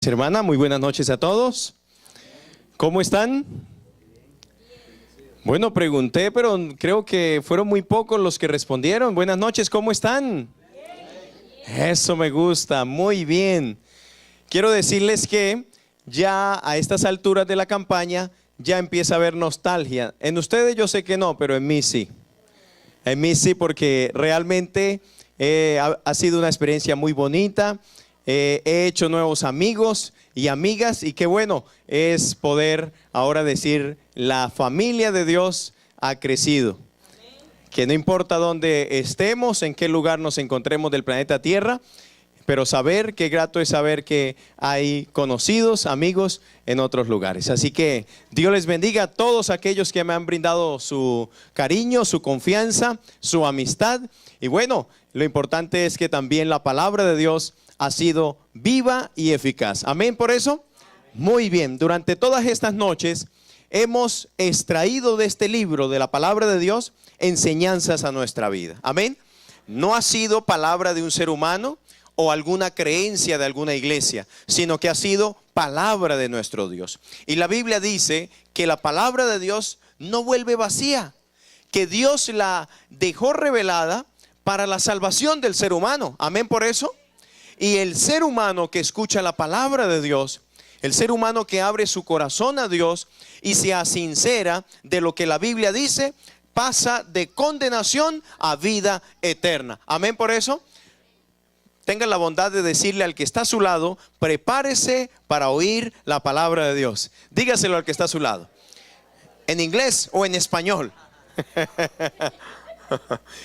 Hermana, muy buenas noches a todos. ¿Cómo están? Bueno, pregunté, pero creo que fueron muy pocos los que respondieron. Buenas noches, ¿cómo están? Eso me gusta, muy bien. Quiero decirles que ya a estas alturas de la campaña ya empieza a haber nostalgia. En ustedes yo sé que no, pero en mí sí. En mí sí, porque realmente ha sido una experiencia muy bonita. He hecho nuevos amigos y amigas, y qué bueno es poder ahora decir: la familia de Dios ha crecido. Que no importa dónde estemos, en qué lugar nos encontremos del planeta Tierra, pero saber, qué grato es saber que hay conocidos, amigos en otros lugares. Así que Dios les bendiga a todos aquellos que me han brindado su cariño, su confianza, su amistad. Y bueno, lo importante es que también la palabra de Dios ha sido viva y eficaz. Amén por eso. Muy bien, durante todas estas noches hemos extraído de este libro de la palabra de Dios enseñanzas a nuestra vida. Amén. No ha sido palabra de un ser humano o alguna creencia de alguna iglesia, sino que ha sido palabra de nuestro Dios. Y la Biblia dice que la palabra de Dios no vuelve vacía, que Dios la dejó revelada para la salvación del ser humano. Amén por eso. Y el ser humano que escucha la palabra de Dios, el ser humano que abre su corazón a Dios y se asincera de lo que la Biblia dice, pasa de condenación a vida eterna. Amén por eso. Tenga la bondad de decirle al que está a su lado: prepárese para oír la palabra de Dios. Dígaselo al que está a su lado, en inglés o en español.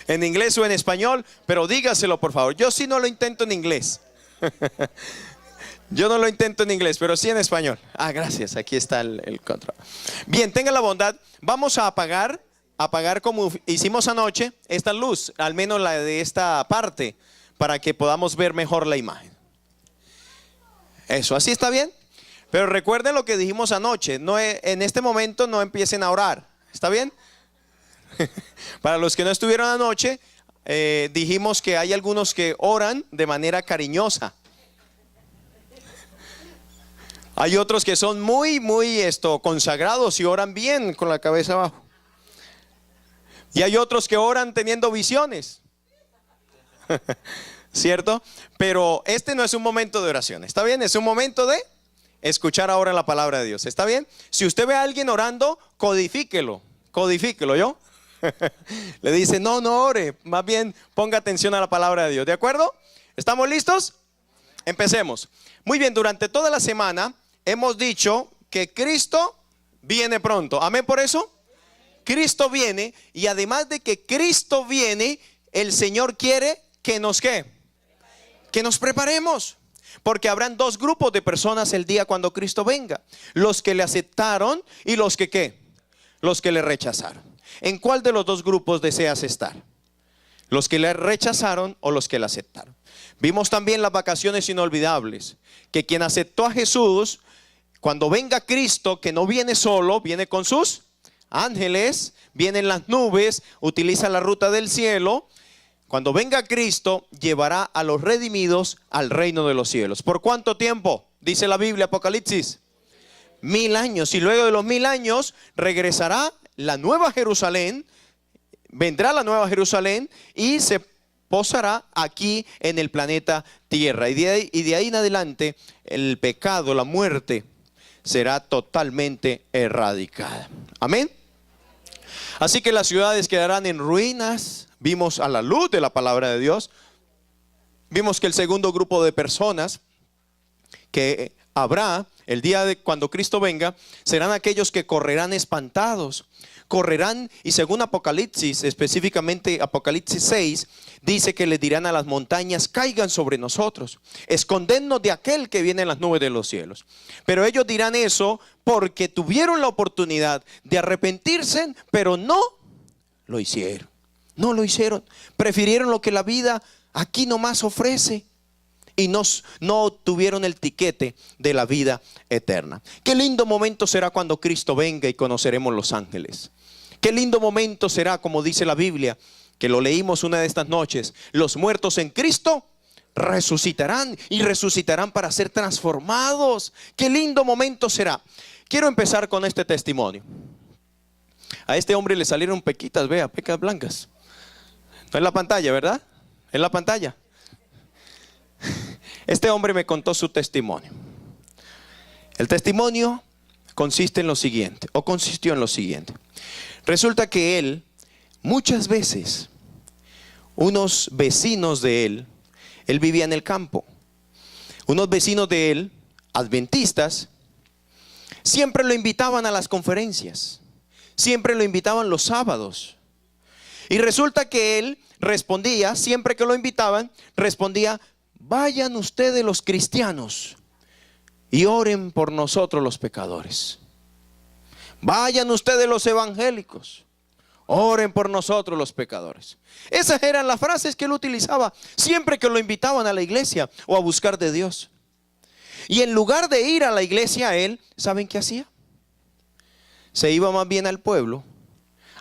En inglés o en español, pero dígaselo por favor. Yo sí no lo intento en inglés. Yo no lo intento en inglés, pero sí en español. Ah, gracias, aquí está el control. Bien, tenga la bondad. Vamos a apagar como hicimos anoche esta luz, al menos la de esta parte, para que podamos ver mejor la imagen. Eso, ¿así está bien? Pero recuerden lo que dijimos anoche. No, en este momento no empiecen a orar. ¿Está bien? Para los que no estuvieron anoche, dijimos que hay algunos que oran de manera cariñosa. Hay otros que son muy consagrados y oran bien con la cabeza abajo. Y hay otros que oran teniendo visiones. ¿Cierto? Pero este no es un momento de oración. ¿Está bien? Es un momento de escuchar ahora la palabra de Dios. ¿Está bien? Si usted ve a alguien orando, codifíquelo. Codifíquelo, ¿yo? Le dice: no ore, más bien ponga atención a la palabra de Dios. ¿De acuerdo? ¿Estamos listos? Empecemos. Muy bien, durante toda la semana hemos dicho que Cristo viene pronto. ¿Amén por eso? Cristo viene, y además de que Cristo viene, el Señor quiere que nos ¿qué? Que nos preparemos. Porque habrán dos grupos de personas el día cuando Cristo venga: los que le aceptaron y los que ¿qué? Los que le rechazaron. ¿En cuál de los dos grupos deseas estar? ¿Los que le rechazaron o los que le aceptaron? Vimos también las vacaciones inolvidables, que quien aceptó a Jesús, cuando venga Cristo, que no viene solo, viene con sus ángeles, viene en las nubes, utiliza la ruta del cielo. Cuando venga Cristo, llevará a los redimidos al reino de los cielos. ¿Por cuánto tiempo? Dice la Biblia, Apocalipsis: 1000 años. Y luego de los 1000 años regresará la nueva Jerusalén, vendrá la nueva Jerusalén y se posará aquí en el planeta Tierra. Y de ahí en adelante el pecado, la muerte será totalmente erradicada. Amén. Así que las ciudades quedarán en ruinas. Vimos a la luz de la palabra de Dios. Vimos que el segundo grupo de personas que habrá el día de cuando Cristo venga serán aquellos que correrán espantados. Correrán, y según Apocalipsis, específicamente Apocalipsis 6, dice que le dirán a las montañas: caigan sobre nosotros, escondednos de aquel que viene en las nubes de los cielos. Pero ellos dirán eso porque tuvieron la oportunidad de arrepentirse, pero no lo hicieron. No lo hicieron. Prefirieron lo que la vida aquí nomás ofrece y no tuvieron el tiquete de la vida eterna. Qué lindo momento será cuando Cristo venga y conoceremos los ángeles. Qué lindo momento será, como dice la Biblia, que lo leímos una de estas noches: los muertos en Cristo resucitarán y resucitarán para ser transformados. Qué lindo momento será. Quiero empezar con este testimonio. A este hombre le salieron pequitas, vea, pecas blancas. No en la pantalla, ¿verdad? En la pantalla. Este hombre me contó su testimonio. El testimonio consiste en lo siguiente, o consistió en lo siguiente. Resulta que él, muchas veces, unos vecinos de él vivía en el campo. Unos vecinos de él, adventistas, siempre lo invitaban a las conferencias. Siempre lo invitaban los sábados. Y resulta que él respondía, siempre que lo invitaban, respondía: vayan ustedes los cristianos y oren por nosotros los pecadores. Vayan ustedes los evangélicos, oren por nosotros los pecadores. Esas eran las frases que él utilizaba siempre que lo invitaban a la iglesia o a buscar de Dios. Y en lugar de ir a la iglesia, él, ¿saben qué hacía? Se iba más bien al pueblo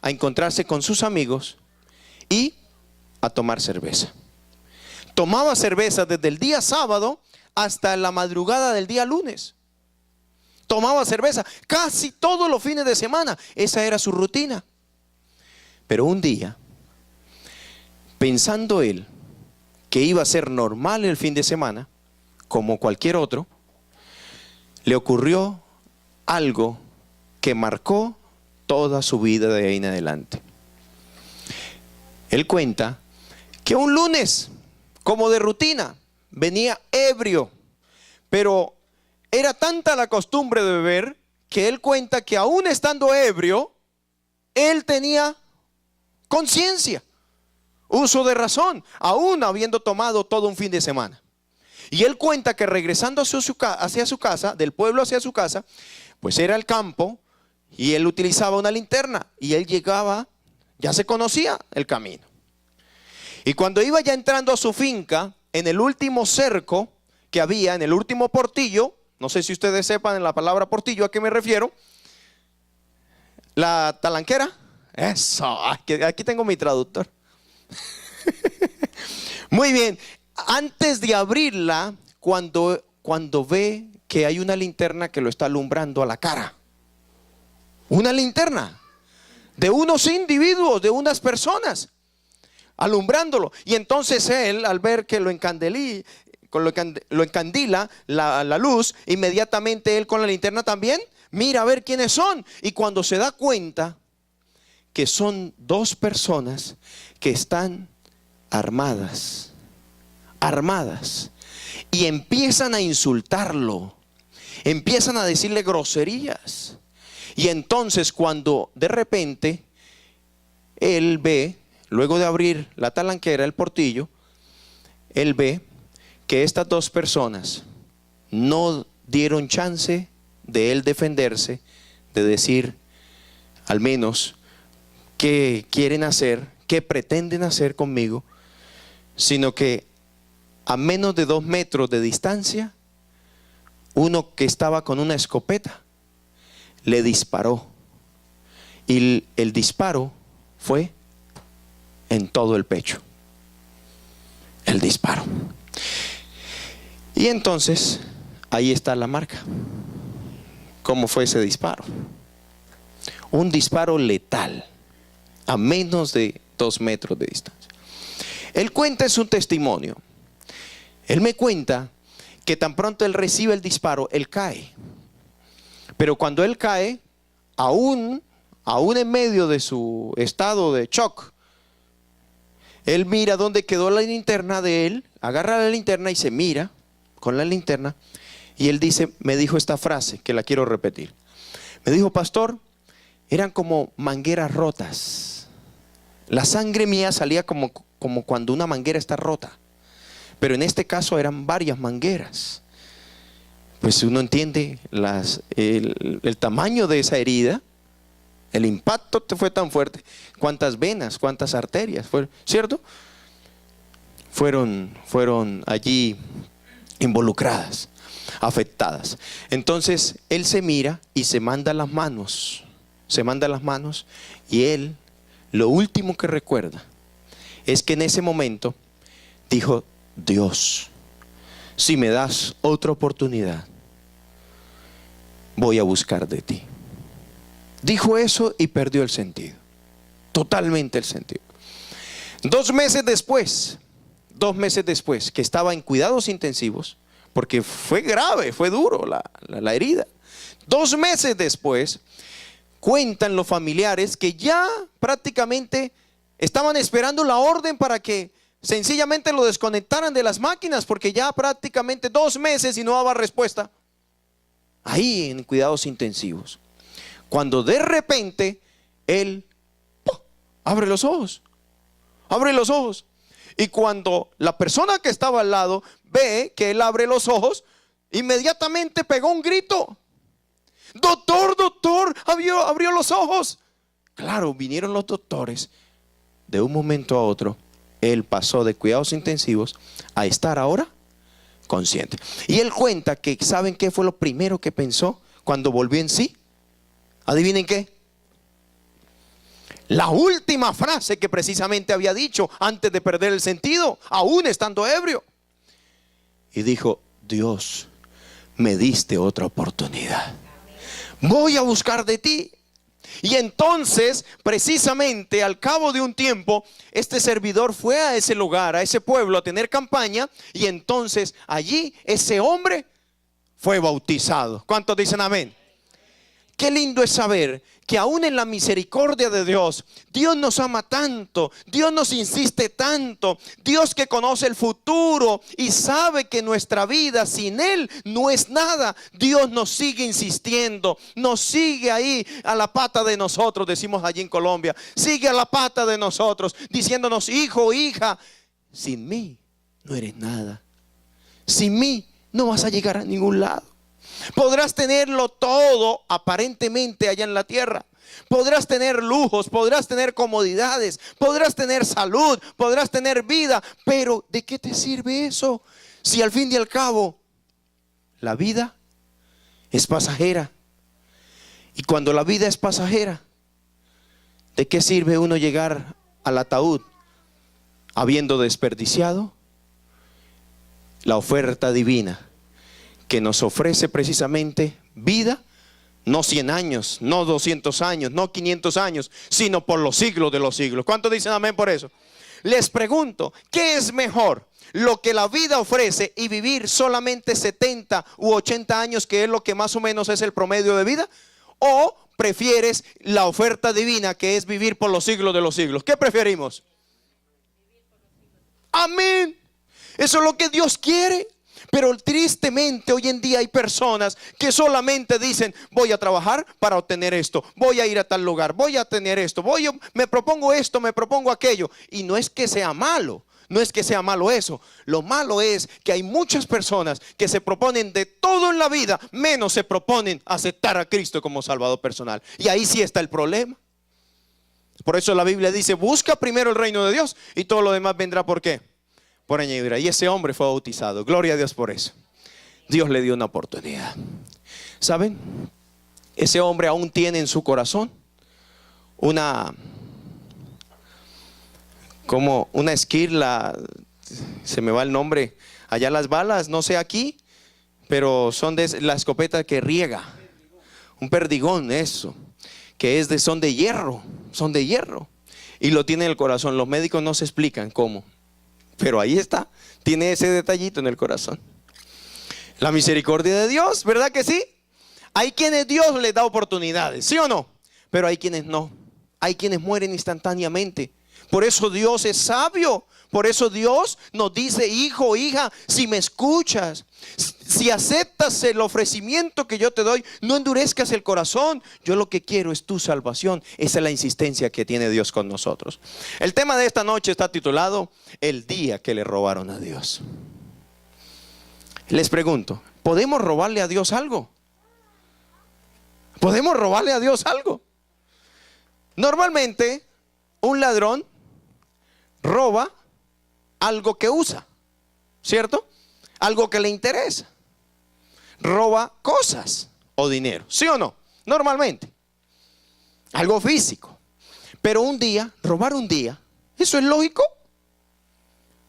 a encontrarse con sus amigos y a tomar cerveza. Tomaba cerveza desde el día sábado hasta la madrugada del día lunes. Tomaba cerveza casi todos los fines de semana. Esa era su rutina. Pero un día, pensando él que iba a ser normal el fin de semana, como cualquier otro, le ocurrió algo que marcó toda su vida de ahí en adelante. Él cuenta que un lunes, como de rutina, venía ebrio, pero era tanta la costumbre de beber que él cuenta que aún estando ebrio, él tenía conciencia, uso de razón, aún habiendo tomado todo un fin de semana. Y él cuenta que regresando hacia su casa, del pueblo hacia su casa, pues era el campo y él utilizaba una linterna y él llegaba, ya se conocía el camino. Y cuando iba ya entrando a su finca, en el último cerco que había, en el último portillo, no sé si ustedes sepan en la palabra portillo a qué me refiero, la talanquera, eso, aquí tengo mi traductor. Muy bien, antes de abrirla, cuando ve que hay una linterna que lo está alumbrando a la cara, una linterna de unos individuos, de unas personas, alumbrándolo. Y entonces él, al ver que lo encandila la luz, inmediatamente él con la linterna también mira a ver quiénes son. Y cuando se da cuenta que son dos personas que están armadas, y empiezan a insultarlo, empiezan a decirle groserías. Y entonces cuando de repente él ve, luego de abrir la talanquera, el portillo, él ve que estas dos personas no dieron chance de él defenderse, de decir al menos qué quieren hacer, qué pretenden hacer conmigo, sino que a menos de 2 metros de distancia, uno que estaba con una escopeta le disparó, y el disparo fue en todo el pecho. El disparo. Y entonces ahí está la marca. ¿Cómo fue ese disparo? Un disparo letal a menos de 2 metros de distancia. Él cuenta, es un testimonio. Él me cuenta que tan pronto él recibe el disparo, él cae. Pero cuando él cae, aún en medio de su estado de shock, él mira dónde quedó la linterna de él, agarra la linterna y se mira con la linterna. Y él dice, me dijo esta frase que la quiero repetir. Me dijo: pastor, eran como mangueras rotas. La sangre mía salía como cuando una manguera está rota. Pero en este caso eran varias mangueras. Pues uno entiende el tamaño de esa herida. El impacto fue tan fuerte. ¿Cuántas venas, cuántas arterias fueron, cierto? Fueron allí involucradas, afectadas. Entonces él se mira y se manda las manos. Y él, lo último que recuerda es que en ese momento dijo: Dios, si me das otra oportunidad, voy a buscar de ti. Dijo eso y perdió el sentido, totalmente el sentido. 2 meses después que estaba en cuidados intensivos, porque fue grave, fue duro la herida. 2 meses después, cuentan los familiares que ya prácticamente estaban esperando la orden para que sencillamente lo desconectaran de las máquinas, porque ya prácticamente 2 meses y no daba respuesta. Ahí en cuidados intensivos, cuando de repente él abre los ojos. Y cuando la persona que estaba al lado ve que él abre los ojos, inmediatamente pegó un grito: doctor, doctor, abrió los ojos. Claro, vinieron los doctores. De un momento a otro, él pasó de cuidados intensivos a estar ahora consciente. Y él cuenta que, ¿saben qué fue lo primero que pensó cuando volvió en sí? ¿Adivinen qué? La última frase que precisamente había dicho antes de perder el sentido, aún estando ebrio. Y dijo: Dios, me diste otra oportunidad. Voy a buscar de ti. Y entonces, precisamente al cabo de un tiempo, este servidor fue a ese lugar, a ese pueblo, a tener campaña. Y entonces allí ese hombre fue bautizado. ¿Cuántos dicen amén? Qué lindo es saber que aún en la misericordia de Dios, Dios nos ama tanto, Dios nos insiste tanto, Dios que conoce el futuro y sabe que nuestra vida sin Él no es nada. Dios nos sigue insistiendo, nos sigue ahí a la pata de nosotros, decimos allí en Colombia, sigue a la pata de nosotros, diciéndonos: hijo, hija, sin mí no eres nada, sin mí no vas a llegar a ningún lado. Podrás tenerlo todo aparentemente allá en la tierra. Podrás tener lujos, podrás tener comodidades, podrás tener salud, podrás tener vida. Pero ¿de qué te sirve eso si al fin y al cabo la vida es pasajera? Y cuando la vida es pasajera, ¿de qué sirve uno llegar al ataúd habiendo desperdiciado la oferta divina que nos ofrece precisamente vida? No 100 años, no 200 años, no 500 años, sino por los siglos de los siglos. ¿Cuántos dicen amén por eso? Les pregunto, ¿qué es mejor? Lo que la vida ofrece y vivir solamente 70 u 80 años, que es lo que más o menos es el promedio de vida, ¿o prefieres la oferta divina, que es vivir por los siglos de los siglos? ¿Qué preferimos? Amén. Eso es lo que Dios quiere. Pero tristemente hoy en día hay personas que solamente dicen: voy a trabajar para obtener esto, voy a ir a tal lugar, voy a tener esto, me propongo esto, me propongo aquello. Y no es que sea malo, no es que sea malo eso. Lo malo es que hay muchas personas que se proponen de todo en la vida, menos se proponen aceptar a Cristo como Salvador personal. Y ahí sí está el problema. Por eso la Biblia dice: busca primero el reino de Dios y todo lo demás vendrá. ¿Por qué? Por añadidura. Y ese hombre fue bautizado. Gloria a Dios por eso. Dios le dio una oportunidad. ¿Saben? Ese hombre aún tiene en su corazón como una esquirla, se me va el nombre, allá las balas, no sé aquí, pero son de la escopeta que riega, un perdigón, eso, que son de hierro, y lo tiene en el corazón. Los médicos no se explican cómo, pero ahí está, tiene ese detallito en el corazón. La misericordia de Dios, ¿verdad que sí? Hay quienes Dios les da oportunidades, ¿sí o no? Pero hay quienes no. Hay quienes mueren instantáneamente. Por eso Dios es sabio. Por eso Dios nos dice: hijo, hija, si me escuchas, si aceptas el ofrecimiento que yo te doy, no endurezcas el corazón. Yo lo que quiero es tu salvación. Esa es la insistencia que tiene Dios con nosotros. El tema de esta noche está titulado: el día que le robaron a Dios. Les pregunto, ¿podemos robarle a Dios algo? ¿Podemos robarle a Dios algo? Normalmente un ladrón roba algo que usa, ¿cierto? Algo que le interesa. Roba cosas o dinero, ¿sí o no? Normalmente algo físico. Pero robar un día, ¿eso es lógico?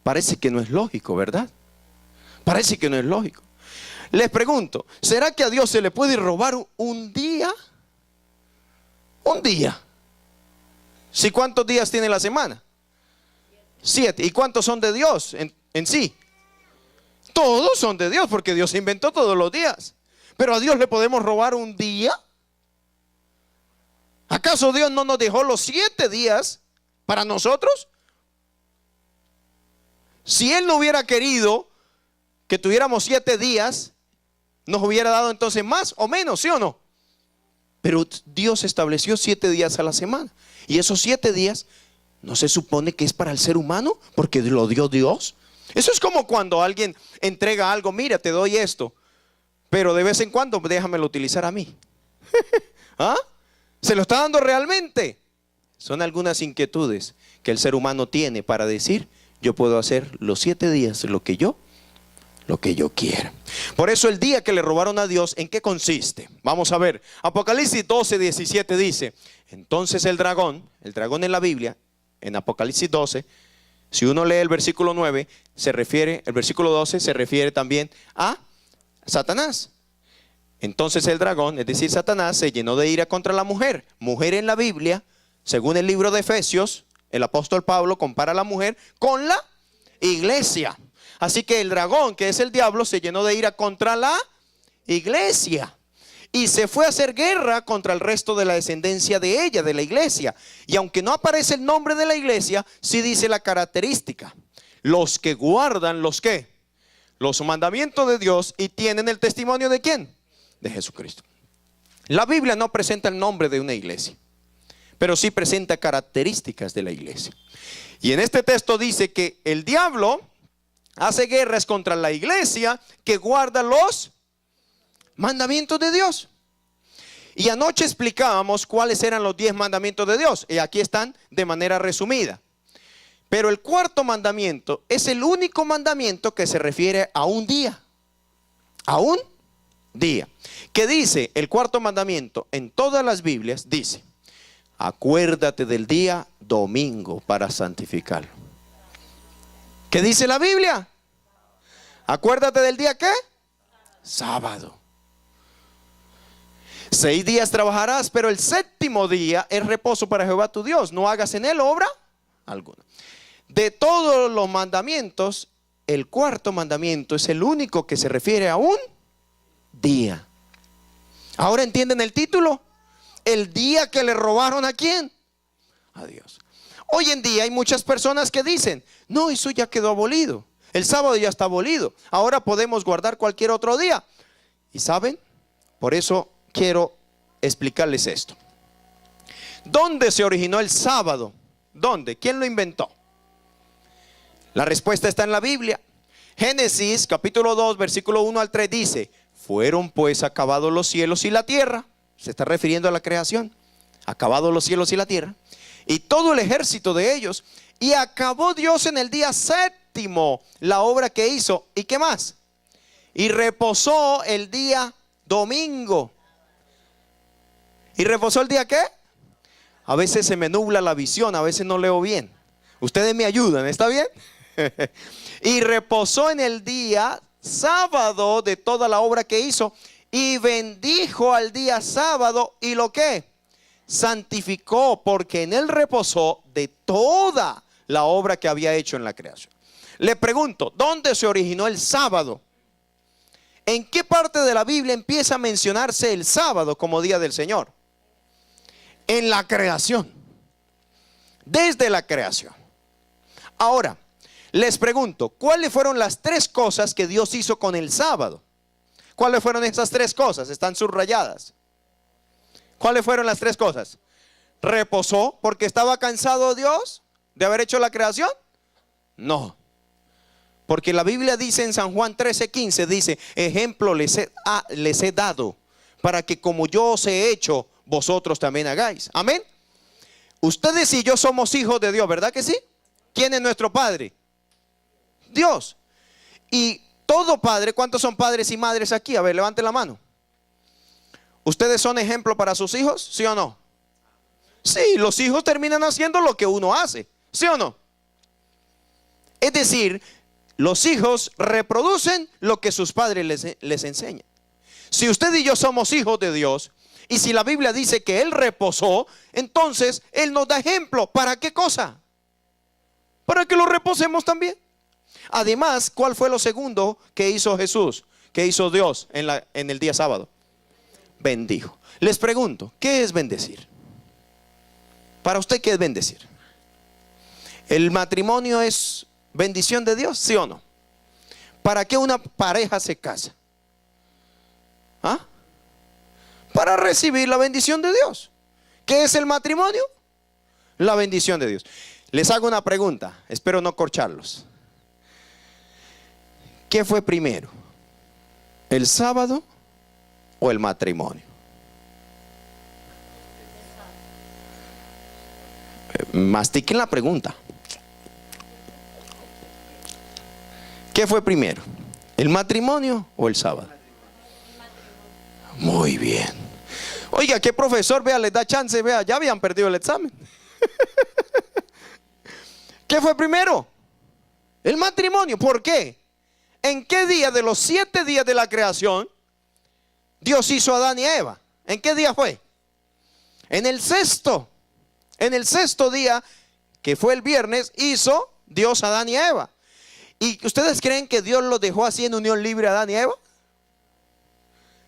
Parece que no es lógico, ¿verdad? Parece que no es lógico. Les pregunto, ¿será que a Dios se le puede robar un día? Un día. ¿Sí cuántos días tiene la semana? 7. ¿Y cuántos son de Dios en sí? Todos son de Dios, porque Dios inventó todos los días. Pero a Dios le podemos robar un día. ¿Acaso Dios no nos dejó los 7 días para nosotros? Si Él no hubiera querido que tuviéramos 7 días, nos hubiera dado entonces más o menos, ¿sí o no? Pero Dios estableció 7 días a la semana. Y esos 7 días no se supone que es para el ser humano, porque lo dio Dios. Eso es como cuando alguien entrega algo: mira, te doy esto, pero de vez en cuando déjamelo utilizar a mí. ¿Ah? ¿Se lo está dando realmente? Son algunas inquietudes que el ser humano tiene para decir: yo puedo hacer los 7 días lo que yo quiera. Por eso el día que le robaron a Dios, ¿en qué consiste? Vamos a ver. Apocalipsis 12, 17 dice: entonces el dragón en la Biblia, en Apocalipsis 12, si uno lee el versículo 9, el versículo 12 se refiere también a Satanás. Entonces el dragón, es decir, Satanás, se llenó de ira contra la mujer. Mujer en la Biblia, según el libro de Efesios, el apóstol Pablo compara a la mujer con la iglesia. Así que el dragón, que es el diablo, se llenó de ira contra la iglesia y se fue a hacer guerra contra el resto de la descendencia de ella, de la iglesia. Y aunque no aparece el nombre de la iglesia, sí dice la característica: los que guardan los mandamientos de Dios y tienen el testimonio ¿de quién? De Jesucristo. La Biblia no presenta el nombre de una iglesia, pero sí presenta características de la iglesia. Y en este texto dice que el diablo hace guerras contra la iglesia que guarda los mandamientos de Dios. Y anoche explicábamos cuáles eran los 10 mandamientos de Dios, y aquí están de manera resumida. Pero el cuarto mandamiento es el único mandamiento que se refiere a un día. A un día. ¿Qué dice el cuarto mandamiento? En todas las Biblias dice: acuérdate del día domingo para santificarlo. ¿Qué dice la Biblia? Acuérdate del día ¿qué? Sábado. 6 días trabajarás, pero el 7º día es reposo para Jehová tu Dios. No hagas en él obra alguna. De todos los mandamientos, el cuarto mandamiento es el único que se refiere a un día. ¿Ahora entienden el título? El día que le robaron ¿a quién? A Dios. Hoy en día hay muchas personas que dicen: no, eso ya quedó abolido. El sábado ya está abolido. Ahora podemos guardar cualquier otro día. ¿Y saben? Por eso quiero explicarles esto. ¿Dónde se originó el sábado? ¿Dónde? ¿Quién lo inventó? La respuesta está en la Biblia. Génesis capítulo 2 versículo 1 al 3 dice: fueron pues acabados los cielos y la tierra. Se está refiriendo a la creación. Acabados los cielos y la tierra, y todo el ejército de ellos. Y acabó Dios en el día 7º la obra que hizo. ¿Y qué más? Y reposó el día domingo. ¿Y reposó el día qué? A veces se me nubla la visión, a veces no leo bien. Ustedes me ayudan, ¿está bien? Y reposó en el día sábado de toda la obra que hizo. Y bendijo al día sábado y lo que santificó, porque en él reposó de toda la obra que había hecho en la creación. Le pregunto, ¿dónde se originó el sábado? ¿En qué parte de la Biblia empieza a mencionarse el sábado como día del Señor? En la creación. Desde la creación. Ahora, les pregunto, ¿cuáles fueron las 3 cosas que Dios hizo con el sábado? ¿Cuáles fueron esas 3 cosas? Están subrayadas. ¿Cuáles fueron las 3 cosas? ¿Reposó porque estaba cansado Dios de haber hecho la creación? No. Porque la Biblia dice en San Juan 13:15, dice: ejemplo les he dado para que como yo os he hecho, vosotros también hagáis. Amén. Ustedes y yo somos hijos de Dios, ¿verdad que sí? ¿Quién es nuestro padre? Dios. Y todo padre, ¿cuántos son padres y madres aquí? A ver, levanten la mano. ¿Ustedes son ejemplo para sus hijos? ¿Sí o no? Sí, los hijos terminan haciendo lo que uno hace. ¿Sí o no? Es decir, los hijos reproducen lo que sus padres les enseñan. Si usted y yo somos hijos de Dios, y si la Biblia dice que Él reposó, entonces Él nos da ejemplo. ¿Para qué cosa? Para que lo reposemos también. Además, ¿cuál fue lo segundo que hizo Jesús? Que hizo Dios en el día sábado. Bendijo. Les pregunto, ¿qué es bendecir? Para usted, ¿qué es bendecir? ¿El matrimonio es bendición de Dios? ¿Sí o no? ¿Para qué una pareja se casa? ¿Ah? Para recibir la bendición de Dios. ¿Qué es el matrimonio? La bendición de Dios. Les hago una pregunta, espero no corcharlos. ¿Qué fue primero? ¿El sábado o el matrimonio? Mastiquen la pregunta. ¿Qué fue primero? ¿El matrimonio o el sábado? Muy bien. Oiga, ¿qué profesor? Vea, les da chance, vea, ya habían perdido el examen. ¿Qué fue primero? El matrimonio. ¿Por qué? ¿En qué día de los 7 días de la creación Dios hizo a Adán y a Eva? ¿En qué día fue? En el sexto. En el sexto día, que fue el viernes, hizo Dios a Adán y a Eva. ¿Y ustedes creen que Dios los dejó así en unión libre a Adán y a Eva?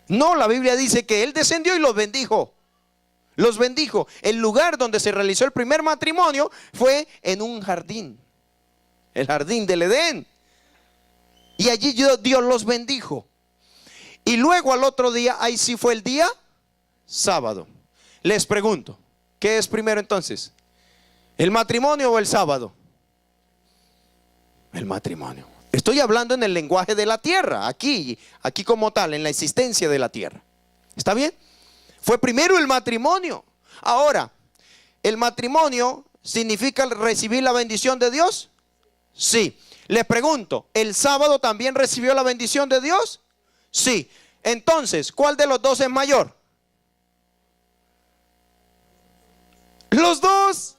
No, la Biblia dice que Él descendió y los bendijo. Los bendijo. El lugar donde se realizó el primer matrimonio fue en un jardín. El jardín del Edén. Y allí Dios los bendijo. Y luego al otro día, ahí sí fue el día sábado. Les pregunto, ¿qué es primero entonces? ¿El matrimonio o el sábado? El matrimonio. Estoy hablando en el lenguaje de la tierra, aquí como tal, en la existencia de la tierra. ¿Está bien? Fue primero el matrimonio. Ahora, ¿el matrimonio significa recibir la bendición de Dios? Sí. Les pregunto, ¿el sábado también recibió la bendición de Dios? Sí. Entonces, ¿cuál de los dos es mayor? Los dos.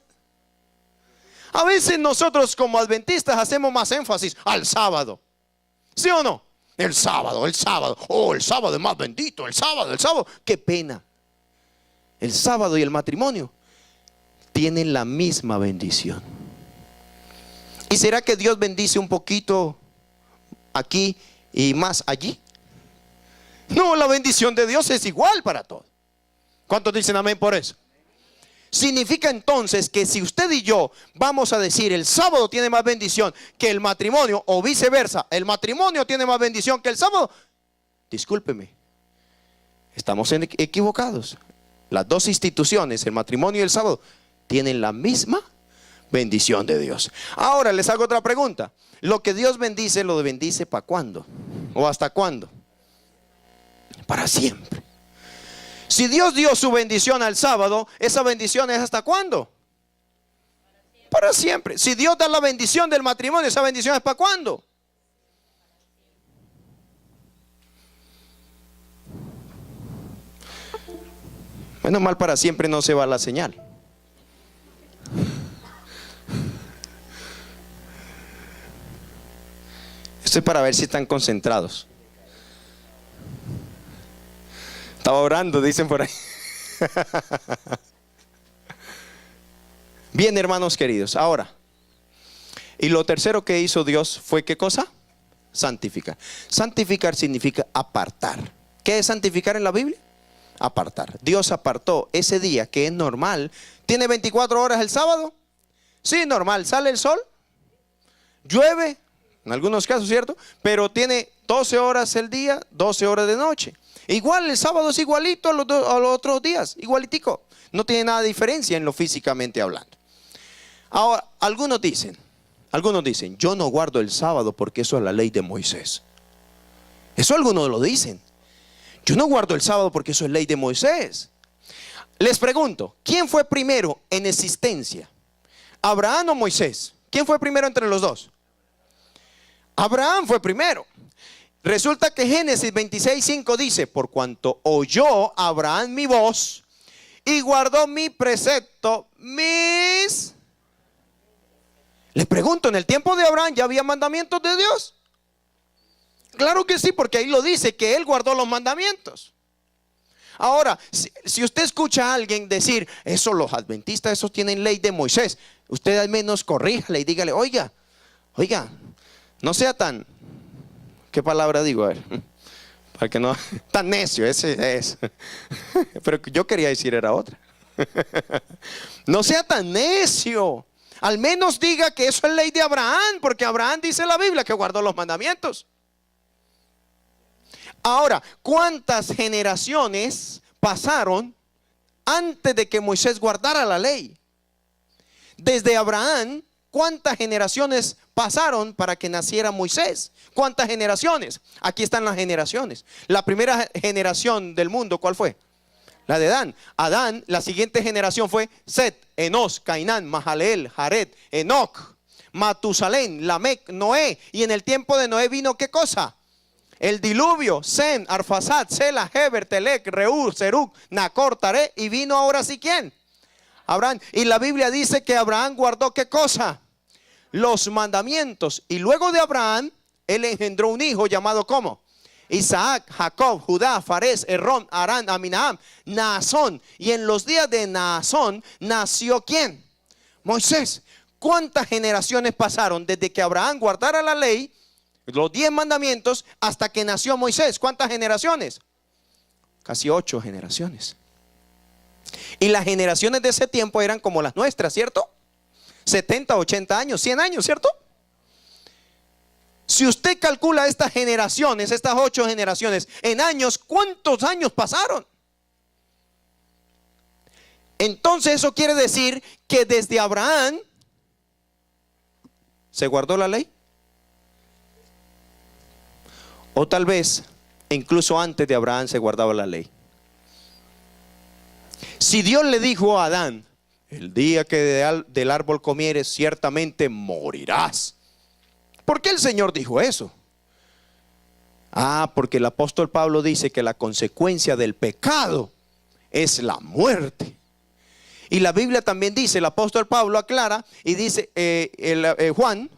A veces nosotros como adventistas hacemos más énfasis al sábado. ¿Sí o no? El sábado, el sábado. Oh, el sábado es más bendito. El sábado, el sábado. Qué pena. El sábado y el matrimonio tienen la misma bendición. ¿Y será que Dios bendice un poquito aquí y más allí? No, la bendición de Dios es igual para todos. ¿Cuántos dicen amén por eso? Significa entonces que si usted y yo vamos a decir el sábado tiene más bendición que el matrimonio, o viceversa, el matrimonio tiene más bendición que el sábado, discúlpeme, estamos equivocados. Las dos instituciones, el matrimonio y el sábado, tienen la misma bendición de Dios. Ahora les hago otra pregunta. Lo que Dios bendice, ¿lo bendice para cuándo? ¿O hasta cuándo? Para siempre. Si Dios dio su bendición al sábado, esa bendición es ¿hasta cuándo? Para siempre. Si Dios da la bendición del matrimonio, esa bendición es ¿para cuándo? Menos mal, para siempre no se va la señal. Esto es para ver si están concentrados. Estaba orando, dicen por ahí. Bien, hermanos queridos, ahora, y lo tercero que hizo Dios fue ¿qué cosa? Santificar. Santificar significa apartar. ¿Qué es santificar en la Biblia? Apartar. Dios apartó ese día que es normal. ¿Tiene 24 horas el sábado? Sí, normal. ¿Sale el sol? Llueve, en algunos casos, ¿cierto? Pero tiene 12 horas el día, 12 horas de noche. Igual el sábado es igualito a los otros días, igualitico. No tiene nada de diferencia en lo físicamente hablando. Ahora, algunos dicen, yo no guardo el sábado porque eso es la ley de Moisés. Eso algunos lo dicen. Yo no guardo el sábado porque eso es ley de Moisés. Les pregunto, ¿quién fue primero en existencia? ¿Abraham o Moisés? ¿Quién fue primero entre los dos? Abraham fue primero. Resulta que Génesis 26:5 dice: por cuanto oyó Abraham mi voz y guardó mi precepto, Les pregunto, ¿en el tiempo de Abraham ya había mandamientos de Dios? Claro que sí, porque ahí lo dice, que él guardó los mandamientos. Ahora, si usted escucha a alguien decir, eso los adventistas, esos tienen ley de Moisés, usted al menos corríjale y dígale, oiga, no sea tan, ¿qué palabra digo? A ver, para que no, tan necio, ese es. Pero yo quería decir era otra. No sea tan necio. Al menos diga que eso es ley de Abraham, porque Abraham dice en la Biblia que guardó los mandamientos. Ahora, ¿cuántas generaciones pasaron antes de que Moisés guardara la ley? Desde Abraham, ¿cuántas generaciones pasaron para que naciera Moisés? ¿Cuántas generaciones? Aquí están las generaciones. La primera generación del mundo, ¿cuál fue? La de Adán. Adán, la siguiente generación fue Set, Enos, Cainán, Mahaleel, Jared, Enoc, Matusalén, Lamec, Noé. Y en el tiempo de Noé vino ¿qué cosa? El diluvio, Sem, Arfasad, Sela, Heber, Telec, Reú, Serug, Nacor, Taré. Y vino ahora sí ¿quién? Abraham. Y la Biblia dice que Abraham guardó ¿qué cosa? Los mandamientos. Y luego de Abraham, él engendró un hijo llamado ¿cómo? Isaac, Jacob, Judá, Fares, Errón, Arán, Aminaham, Naasón. Y en los días de Naasón nació ¿quién? Moisés. ¿Cuántas generaciones pasaron desde que Abraham guardara la ley, los 10 mandamientos, hasta que nació Moisés? ¿Cuántas generaciones? Casi 8 generaciones. Y las generaciones de ese tiempo eran como las nuestras, ¿cierto? 70, 80 años, 100 años, ¿cierto? Si usted calcula estas generaciones, estas 8 generaciones en años, ¿cuántos años pasaron? Entonces eso quiere decir que desde Abraham se guardó la ley. O tal vez incluso antes de Abraham se guardaba la ley. Si Dios le dijo a Adán, el día que del árbol comieres ciertamente morirás. ¿Por qué el Señor dijo eso? Porque el apóstol Pablo dice que la consecuencia del pecado es la muerte. Y la Biblia también dice, el apóstol Pablo aclara y dice, Juan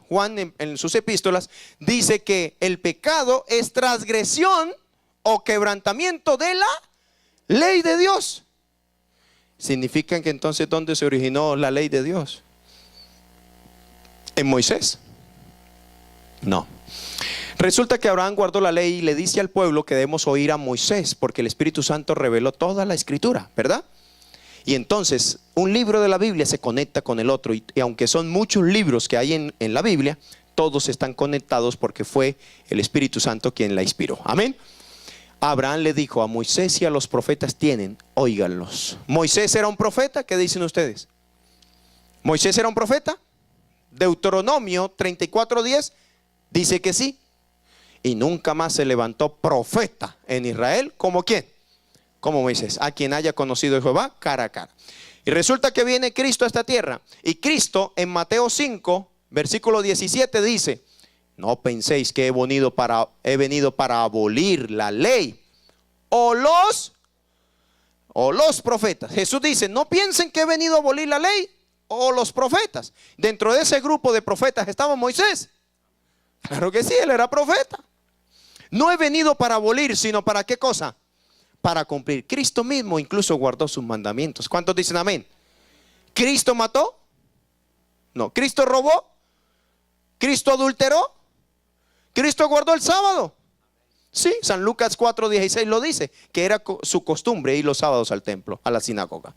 en sus epístolas dice que el pecado es transgresión o quebrantamiento de la ley de Dios. ¿Significa que entonces dónde se originó la ley de Dios? ¿En Moisés? No. Resulta que Abraham guardó la ley y le dice al pueblo que debemos oír a Moisés, porque el Espíritu Santo reveló toda la escritura, ¿verdad? Y entonces un libro de la Biblia se conecta con el otro, y aunque son muchos libros que hay en la Biblia, todos están conectados porque fue el Espíritu Santo quien la inspiró. Amén. Abraham le dijo, a Moisés y a los profetas tienen, óiganlos. ¿Moisés era un profeta? ¿Qué dicen ustedes? ¿Moisés era un profeta? Deuteronomio 34:10 dice que sí. Y nunca más se levantó profeta en Israel. ¿Como quién? Como Moisés, a quien haya conocido a Jehová cara a cara. Y resulta que viene Cristo a esta tierra. Y Cristo en Mateo 5, versículo 17 dice, no penséis que he venido para abolir la ley o los profetas. Jesús dice, no piensen que he venido a abolir la ley o los profetas. Dentro de ese grupo de profetas estaba Moisés. Claro que sí, él era profeta. No he venido para abolir, sino para ¿qué cosa? Para cumplir. Cristo mismo incluso guardó sus mandamientos. ¿Cuántos dicen amén? ¿Cristo mató? No. ¿Cristo robó? ¿Cristo adulteró? ¿Cristo guardó el sábado? Sí, San Lucas 4:16 lo dice, que era su costumbre ir los sábados al templo, a la sinagoga.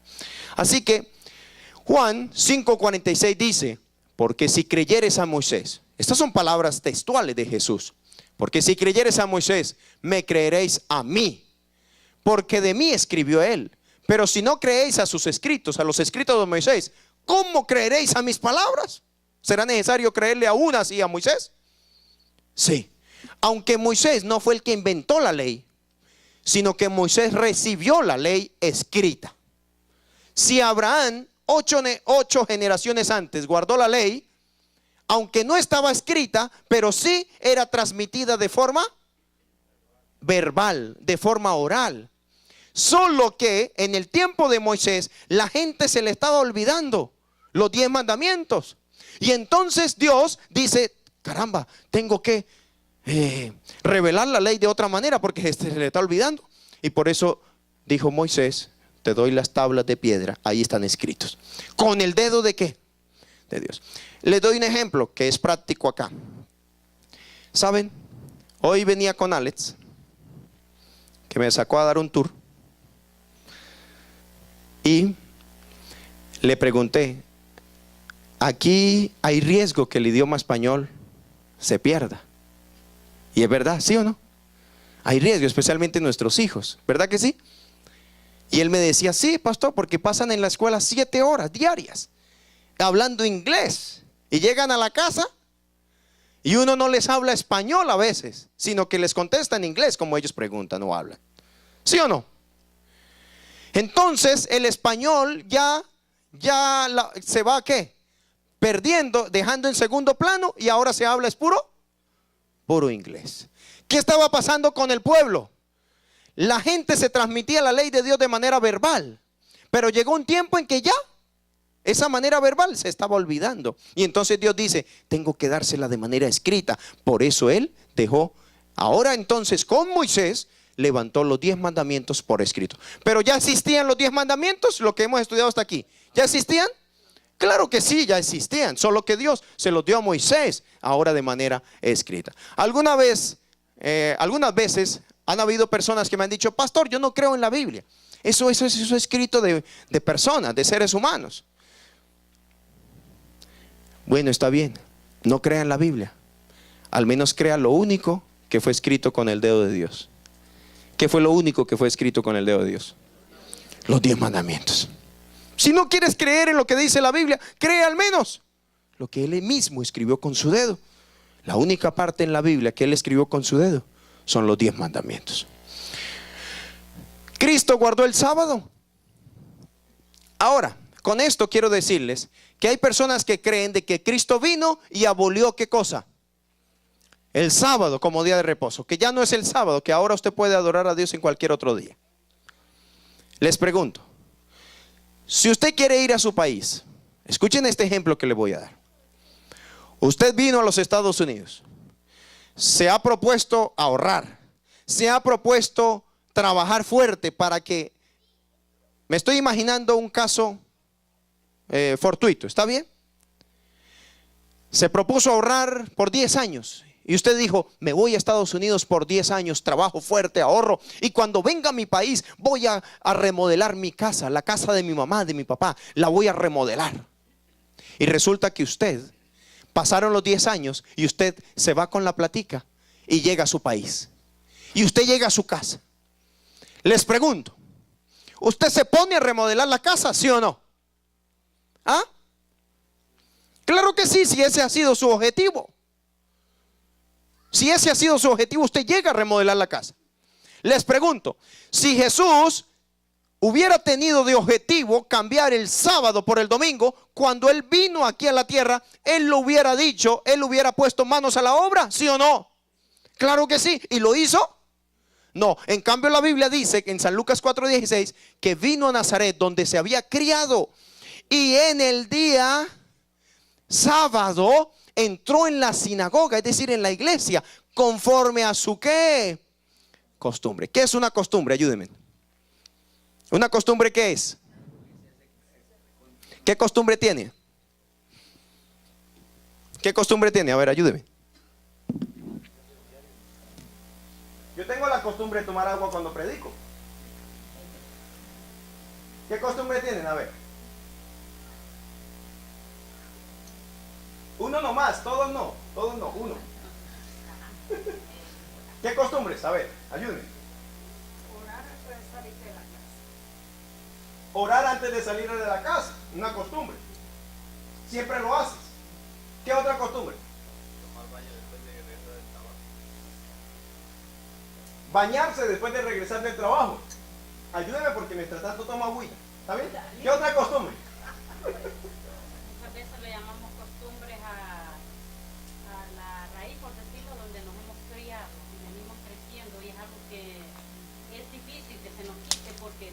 Así que Juan 5:46 dice, porque si creyeres a Moisés, estas son palabras textuales de Jesús, porque si creyeres a Moisés, me creeréis a mí, porque de mí escribió él. Pero si no creéis a sus escritos, a los escritos de Moisés, ¿cómo creeréis a mis palabras? ¿Será necesario creerle a unas y a Moisés? Sí, aunque Moisés no fue el que inventó la ley, sino que Moisés recibió la ley escrita. Si Abraham 8 generaciones antes guardó la ley, aunque no estaba escrita, pero sí era transmitida de forma verbal, de forma oral. Solo que en el tiempo de Moisés la gente se le estaba olvidando los 10 mandamientos. Y entonces Dios dice, caramba, tengo que revelar la ley de otra manera porque se le está olvidando. Y por eso dijo Moisés, te doy las tablas de piedra, ahí están escritos. ¿Con el dedo de qué? De Dios. Les doy un ejemplo que es práctico acá. ¿Saben? Hoy venía con Alex, que me sacó a dar un tour, y le pregunté, aquí hay riesgo que el idioma español se pierda. Y es verdad, ¿sí o no? Hay riesgo, especialmente nuestros hijos, ¿verdad que sí? Y él me decía, sí, pastor, porque pasan en la escuela 7 horas diarias hablando inglés y llegan a la casa y uno no les habla español a veces, sino que les contesta en inglés como ellos preguntan o hablan. ¿Sí o no? Entonces el español se va, ¿qué? Perdiendo, dejando en segundo plano, y ahora se habla es puro inglés. ¿Qué estaba pasando con el pueblo? La gente se transmitía la ley de Dios de manera verbal, pero llegó un tiempo en que ya esa manera verbal se estaba olvidando. Y entonces Dios dice, tengo que dársela de manera escrita. Por eso Él dejó, ahora entonces con Moisés, levantó los 10 mandamientos por escrito. Pero ya existían los 10 mandamientos, lo que hemos estudiado hasta aquí. ¿Ya existían? Claro que sí, ya existían, solo que Dios se los dio a Moisés ahora de manera escrita. Algunas veces han habido personas que me han dicho, pastor, yo no creo en la Biblia. Eso es escrito de personas, de seres humanos. Bueno, está bien, no crea en la Biblia. Al menos crea lo único que fue escrito con el dedo de Dios. ¿Qué fue lo único que fue escrito con el dedo de Dios? Los 10 mandamientos. Si no quieres creer en lo que dice la Biblia, cree al menos lo que Él mismo escribió con su dedo. La única parte en la Biblia que Él escribió con su dedo son los 10 mandamientos. ¿Cristo guardó el sábado? Ahora, con esto quiero decirles que hay personas que creen de que Cristo vino y abolió ¿qué cosa? El sábado como día de reposo, que ya no es el sábado, que ahora usted puede adorar a Dios en cualquier otro día. Les pregunto, si usted quiere ir a su país, escuchen este ejemplo que le voy a dar. Usted vino a los Estados Unidos, se ha propuesto ahorrar, se ha propuesto trabajar fuerte para que, me estoy imaginando un caso fortuito, ¿está bien? Se propuso ahorrar por 10 años. Y usted dijo, me voy a Estados Unidos por 10 años, trabajo fuerte, ahorro, y cuando venga a mi país voy a remodelar mi casa, la casa de mi mamá, de mi papá, la voy a remodelar. Y resulta que usted, pasaron los 10 años y usted se va con la platica y llega a su país. Y usted llega a su casa. Les pregunto, ¿usted se pone a remodelar la casa, sí o no? ¿Ah? Claro que sí, si ese ha sido su objetivo. Si ese ha sido su objetivo, usted llega a remodelar la casa. Les pregunto, si Jesús hubiera tenido de objetivo cambiar el sábado por el domingo, cuando Él vino aquí a la tierra, Él lo hubiera dicho, Él hubiera puesto manos a la obra, ¿sí o no? Claro que sí. ¿Y lo hizo? No. En cambio la Biblia dice que en San Lucas 4:16 que vino a Nazaret donde se había criado, y en el día sábado entró en la sinagoga, es decir, en la iglesia, conforme a su ¿qué? Costumbre. ¿Qué es una costumbre? Ayúdenme. ¿Una costumbre qué es? ¿Qué costumbre tiene? ¿Qué costumbre tiene? A ver, ayúdeme. Yo tengo la costumbre de tomar agua cuando predico. ¿Qué costumbre tienen? A ver. Uno nomás, todos no, uno. ¿Qué costumbres? A ver, ayúdenme. Orar antes de salir de la casa. Orar antes de salir de la casa, una costumbre. Siempre lo haces. ¿Qué otra costumbre? Tomar baño después de regresar del trabajo. Bañarse después de regresar del trabajo. Ayúdeme porque mientras tanto toma agüita. ¿Está bien? ¿Qué otra costumbre? Muchas veces le llamamos costumbres a la raíz, por decirlo, donde nos hemos criado y venimos creciendo, y es algo que es difícil que se nos quite porque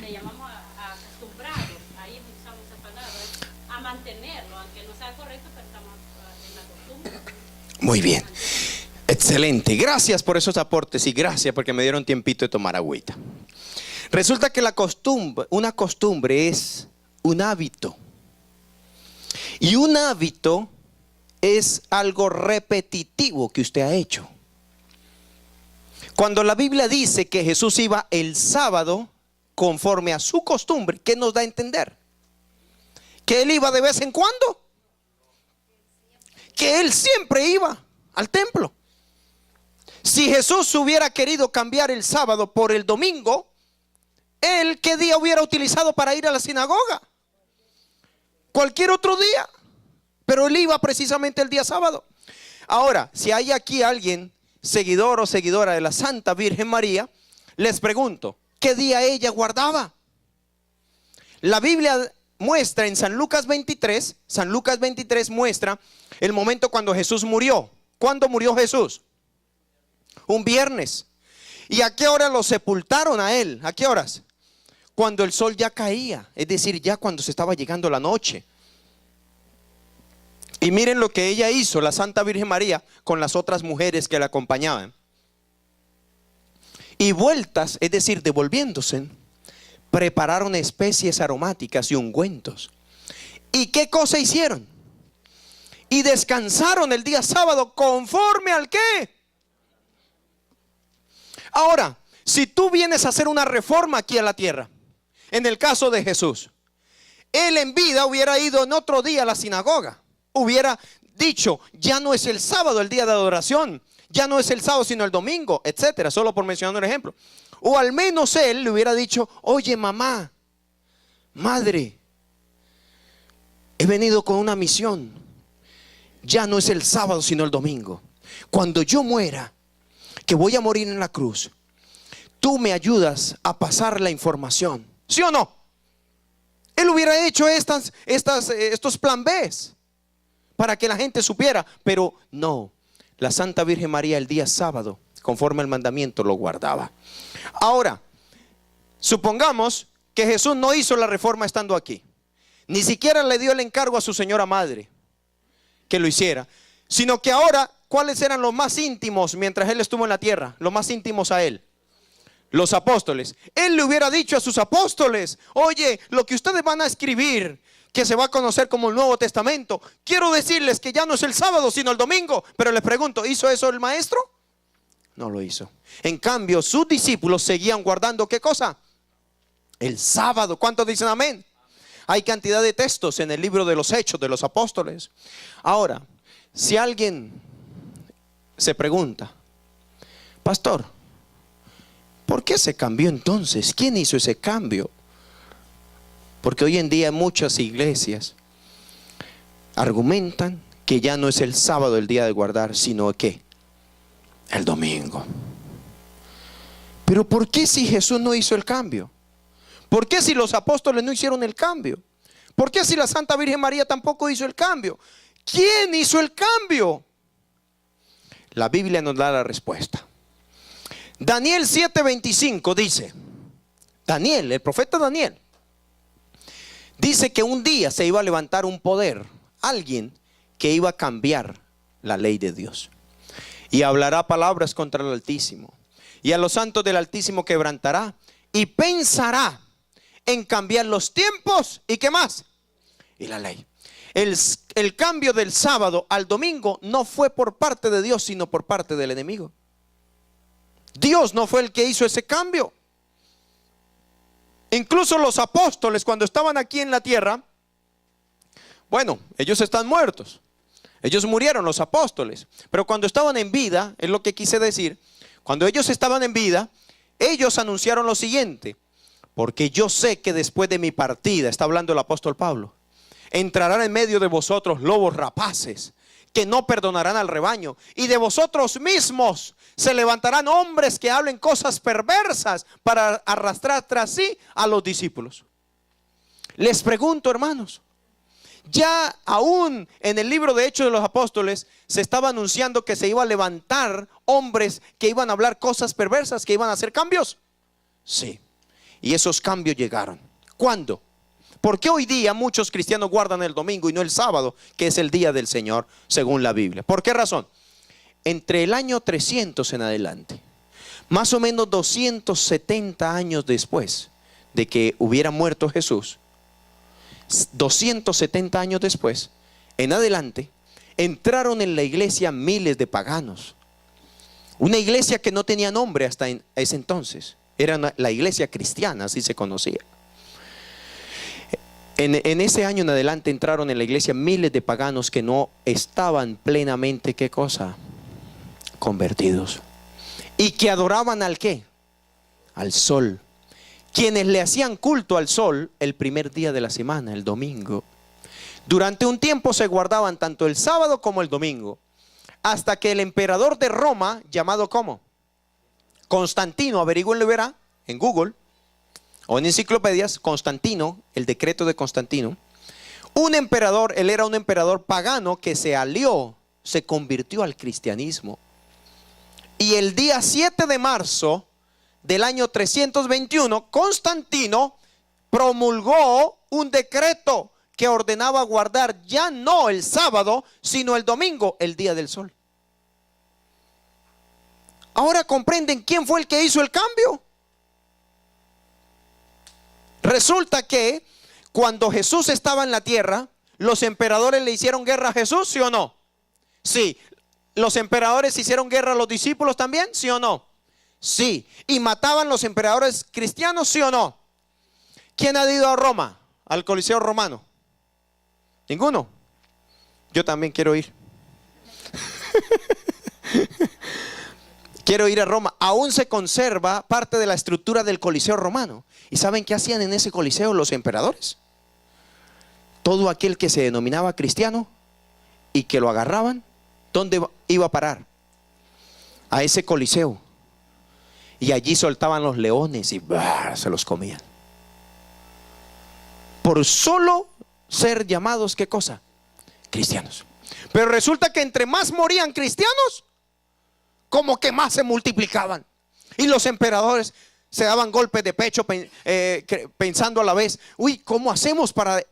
le llamamos a acostumbrados, ahí usamos esa palabra, a mantenerlo, aunque no sea correcto, pero estamos en la costumbre. Muy bien. Excelente. Gracias por esos aportes y gracias porque me dieron tiempito de tomar agüita. Resulta que una costumbre es un hábito. Y un hábito es algo repetitivo que usted ha hecho. Cuando la Biblia dice que Jesús iba el sábado conforme a su costumbre, ¿qué nos da a entender? Que él iba de vez en cuando. Que él siempre iba al templo. Si Jesús hubiera querido cambiar el sábado por el domingo, ¿él qué día hubiera utilizado para ir a la sinagoga? Cualquier otro día. Pero él iba precisamente el día sábado. Ahora, si hay aquí alguien, seguidor o seguidora de la Santa Virgen María, les pregunto, ¿qué día ella guardaba? La Biblia muestra en San Lucas 23 muestra el momento cuando Jesús murió. ¿Cuándo murió Jesús? Un viernes. ¿Y a qué hora lo sepultaron a él? ¿A qué horas? Cuando el sol ya caía, es decir, ya cuando se estaba llegando la noche. Y miren lo que ella hizo, la Santa Virgen María, con las otras mujeres que la acompañaban. Y vueltas, es decir, devolviéndose, prepararon especies aromáticas y ungüentos. ¿Y qué cosa hicieron? Y descansaron el día sábado conforme al qué. Ahora, si tú vienes a hacer una reforma aquí a la tierra, en el caso de Jesús, él en vida hubiera ido en otro día a la sinagoga. Hubiera dicho, ya no es el sábado el día de adoración, ya no es el sábado sino el domingo, etcétera, solo por mencionar un ejemplo. O al menos él le hubiera dicho, oye mamá, madre, he venido con una misión, ya no es el sábado sino el domingo. Cuando yo muera, que voy a morir en la cruz, tú me ayudas a pasar la información, ¿sí o no? Él hubiera hecho estos plan B's para que la gente supiera, pero no, la Santa Virgen María el día sábado, conforme al mandamiento, lo guardaba. Ahora, supongamos que Jesús no hizo la reforma estando aquí, ni siquiera le dio el encargo a su señora madre que lo hiciera, sino que ahora, ¿cuáles eran los más íntimos mientras él estuvo en la tierra? Los más íntimos a él, los apóstoles. Él le hubiera dicho a sus apóstoles, oye, lo que ustedes van a escribir, que se va a conocer como el Nuevo Testamento, quiero decirles que ya no es el sábado sino el domingo. Pero les pregunto, ¿hizo eso el maestro? No lo hizo. En cambio, sus discípulos seguían guardando ¿qué cosa? El sábado. ¿Cuántos dicen amén? Hay cantidad de textos en el libro de los Hechos de los Apóstoles. Ahora, si alguien se pregunta, pastor, ¿por qué se cambió entonces? ¿Quién hizo ese cambio? Porque hoy en día muchas iglesias argumentan que ya no es el sábado el día de guardar, sino que el domingo. Pero ¿por qué si Jesús no hizo el cambio? ¿Por qué si los apóstoles no hicieron el cambio? ¿Por qué si la Santa Virgen María tampoco hizo el cambio? ¿Quién hizo el cambio? La Biblia nos da la respuesta. Daniel 7:25 dice, Daniel, el profeta Daniel, dice que un día se iba a levantar un poder, alguien que iba a cambiar la ley de Dios. Y hablará palabras contra el Altísimo. Y a los santos del Altísimo quebrantará. Y pensará en cambiar los tiempos. ¿Y qué más? Y la ley. El cambio del sábado al domingo no fue por parte de Dios, sino por parte del enemigo. Dios no fue el que hizo ese cambio. Incluso los apóstoles, cuando estaban aquí en la tierra, bueno, ellos están muertos. Ellos murieron, los apóstoles. Pero cuando estaban en vida, es lo que quise decir, cuando ellos estaban en vida, ellos anunciaron lo siguiente: porque yo sé que después de mi partida, está hablando el apóstol Pablo, entrarán en medio de vosotros lobos rapaces, que no perdonarán al rebaño, y de vosotros mismos se levantarán hombres que hablen cosas perversas para arrastrar tras sí a los discípulos. Les pregunto, hermanos, ya aún en el libro de Hechos de los Apóstoles se estaba anunciando que se iba a levantar hombres que iban a hablar cosas perversas, que iban a hacer cambios. Sí, y esos cambios llegaron. ¿Cuándo? ¿Por qué hoy día muchos cristianos guardan el domingo y no el sábado, que es el día del Señor, según la Biblia? ¿Por qué razón? Entre el año 300 en adelante, más o menos 270 años después de que hubiera muerto Jesús, 270 años después, en adelante, entraron en la iglesia miles de paganos. Una iglesia que no tenía nombre hasta ese entonces. Era la iglesia cristiana, así se conocía. En ese año en adelante entraron en la iglesia miles de paganos que no estaban plenamente, ¿qué cosa? Convertidos. Y que adoraban ¿al qué? Al sol. Quienes le hacían culto al sol el primer día de la semana, el domingo. Durante un tiempo se guardaban tanto el sábado como el domingo, hasta que el emperador de Roma, llamado ¿cómo? Constantino, averigüenlo y verá en Google o en enciclopedias, Constantino, el decreto de Constantino, un emperador, él era un emperador pagano que se alió, se convirtió al cristianismo. Y el día 7 de marzo del año 321, Constantino promulgó un decreto que ordenaba guardar ya no el sábado, sino el domingo, el día del sol. Ahora comprenden quién fue el que hizo el cambio. Resulta que cuando Jesús estaba en la tierra, los emperadores le hicieron guerra a Jesús, ¿sí o no? Sí. ¿Los emperadores hicieron guerra a los discípulos también? ¿Sí o no? Sí. ¿Y mataban los emperadores cristianos? ¿Sí o no? ¿Quién ha ido a Roma? Al Coliseo Romano. ¿Ninguno? Yo también quiero ir. Quiero ir a Roma. Aún se conserva parte de la estructura del Coliseo Romano. ¿Y saben qué hacían en ese coliseo los emperadores? Todo aquel que se denominaba cristiano y que lo agarraban, ¿dónde iba a parar? A ese coliseo. Y allí soltaban los leones y se los comían. Por solo ser llamados, ¿qué cosa? Cristianos. Pero resulta que entre más morían cristianos, como que más se multiplicaban. Y los emperadores se daban golpes de pecho pensando a la vez, uy, ¿cómo hacemos para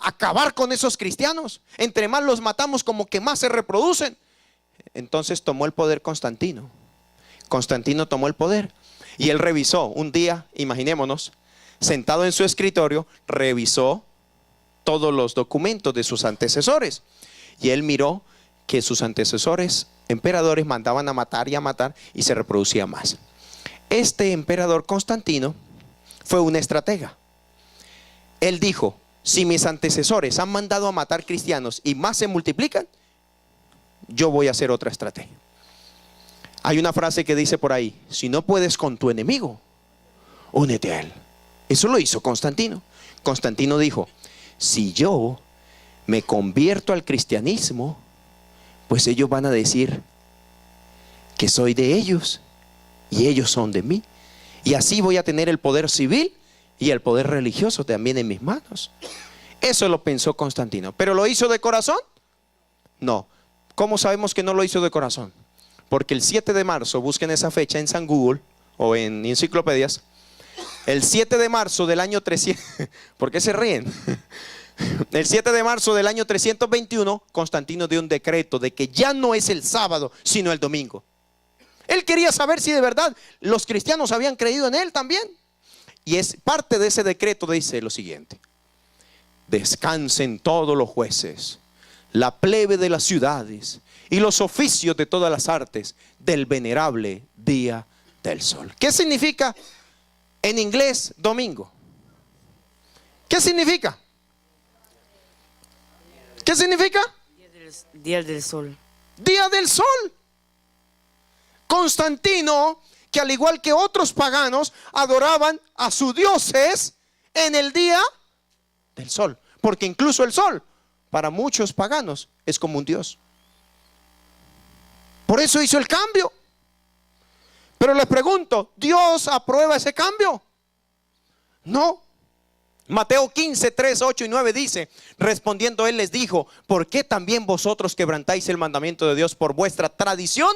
acabar con esos cristianos? Entre más los matamos, como que más se reproducen. Entonces tomó el poder Constantino. Constantino tomó el poder y él revisó un día, imaginémonos, sentado en su escritorio, revisó todos los documentos de sus antecesores. Y él miró que sus antecesores emperadores mandaban a matar y se reproducía más. Este emperador Constantino fue un estratega. Él dijo, si mis antecesores han mandado a matar cristianos y más se multiplican, yo voy a hacer otra estrategia. Hay una frase que dice por ahí, si no puedes con tu enemigo, únete a él. Eso lo hizo Constantino. Constantino dijo, si yo me convierto al cristianismo, pues ellos van a decir que soy de ellos y ellos son de mí. Y así voy a tener el poder civil y el poder religioso también en mis manos. Eso lo pensó Constantino. ¿Pero lo hizo de corazón? No. ¿Cómo sabemos que no lo hizo de corazón? Porque el 7 de marzo, busquen esa fecha en San Google o en enciclopedias, el 7 de marzo del año 300, ¿por qué se ríen? El 7 de marzo del año 321, Constantino dio un decreto de que ya no es el sábado, sino el domingo. Él quería saber si de verdad los cristianos habían creído en él también. Y es parte de ese decreto, dice lo siguiente: descansen todos los jueces, la plebe de las ciudades y los oficios de todas las artes del venerable día del sol. ¿Qué significa en inglés domingo? ¿Qué significa? ¿Qué significa? Día del sol. Día del sol. Constantino, que al igual que otros paganos, adoraban a sus dioses en el día del sol. Porque incluso el sol, para muchos paganos, es como un dios. Por eso hizo el cambio. Pero les pregunto, ¿Dios aprueba ese cambio? No. Mateo 15, 3, 8 y 9 dice, respondiendo él les dijo, ¿por qué también vosotros quebrantáis el mandamiento de Dios por vuestra tradición?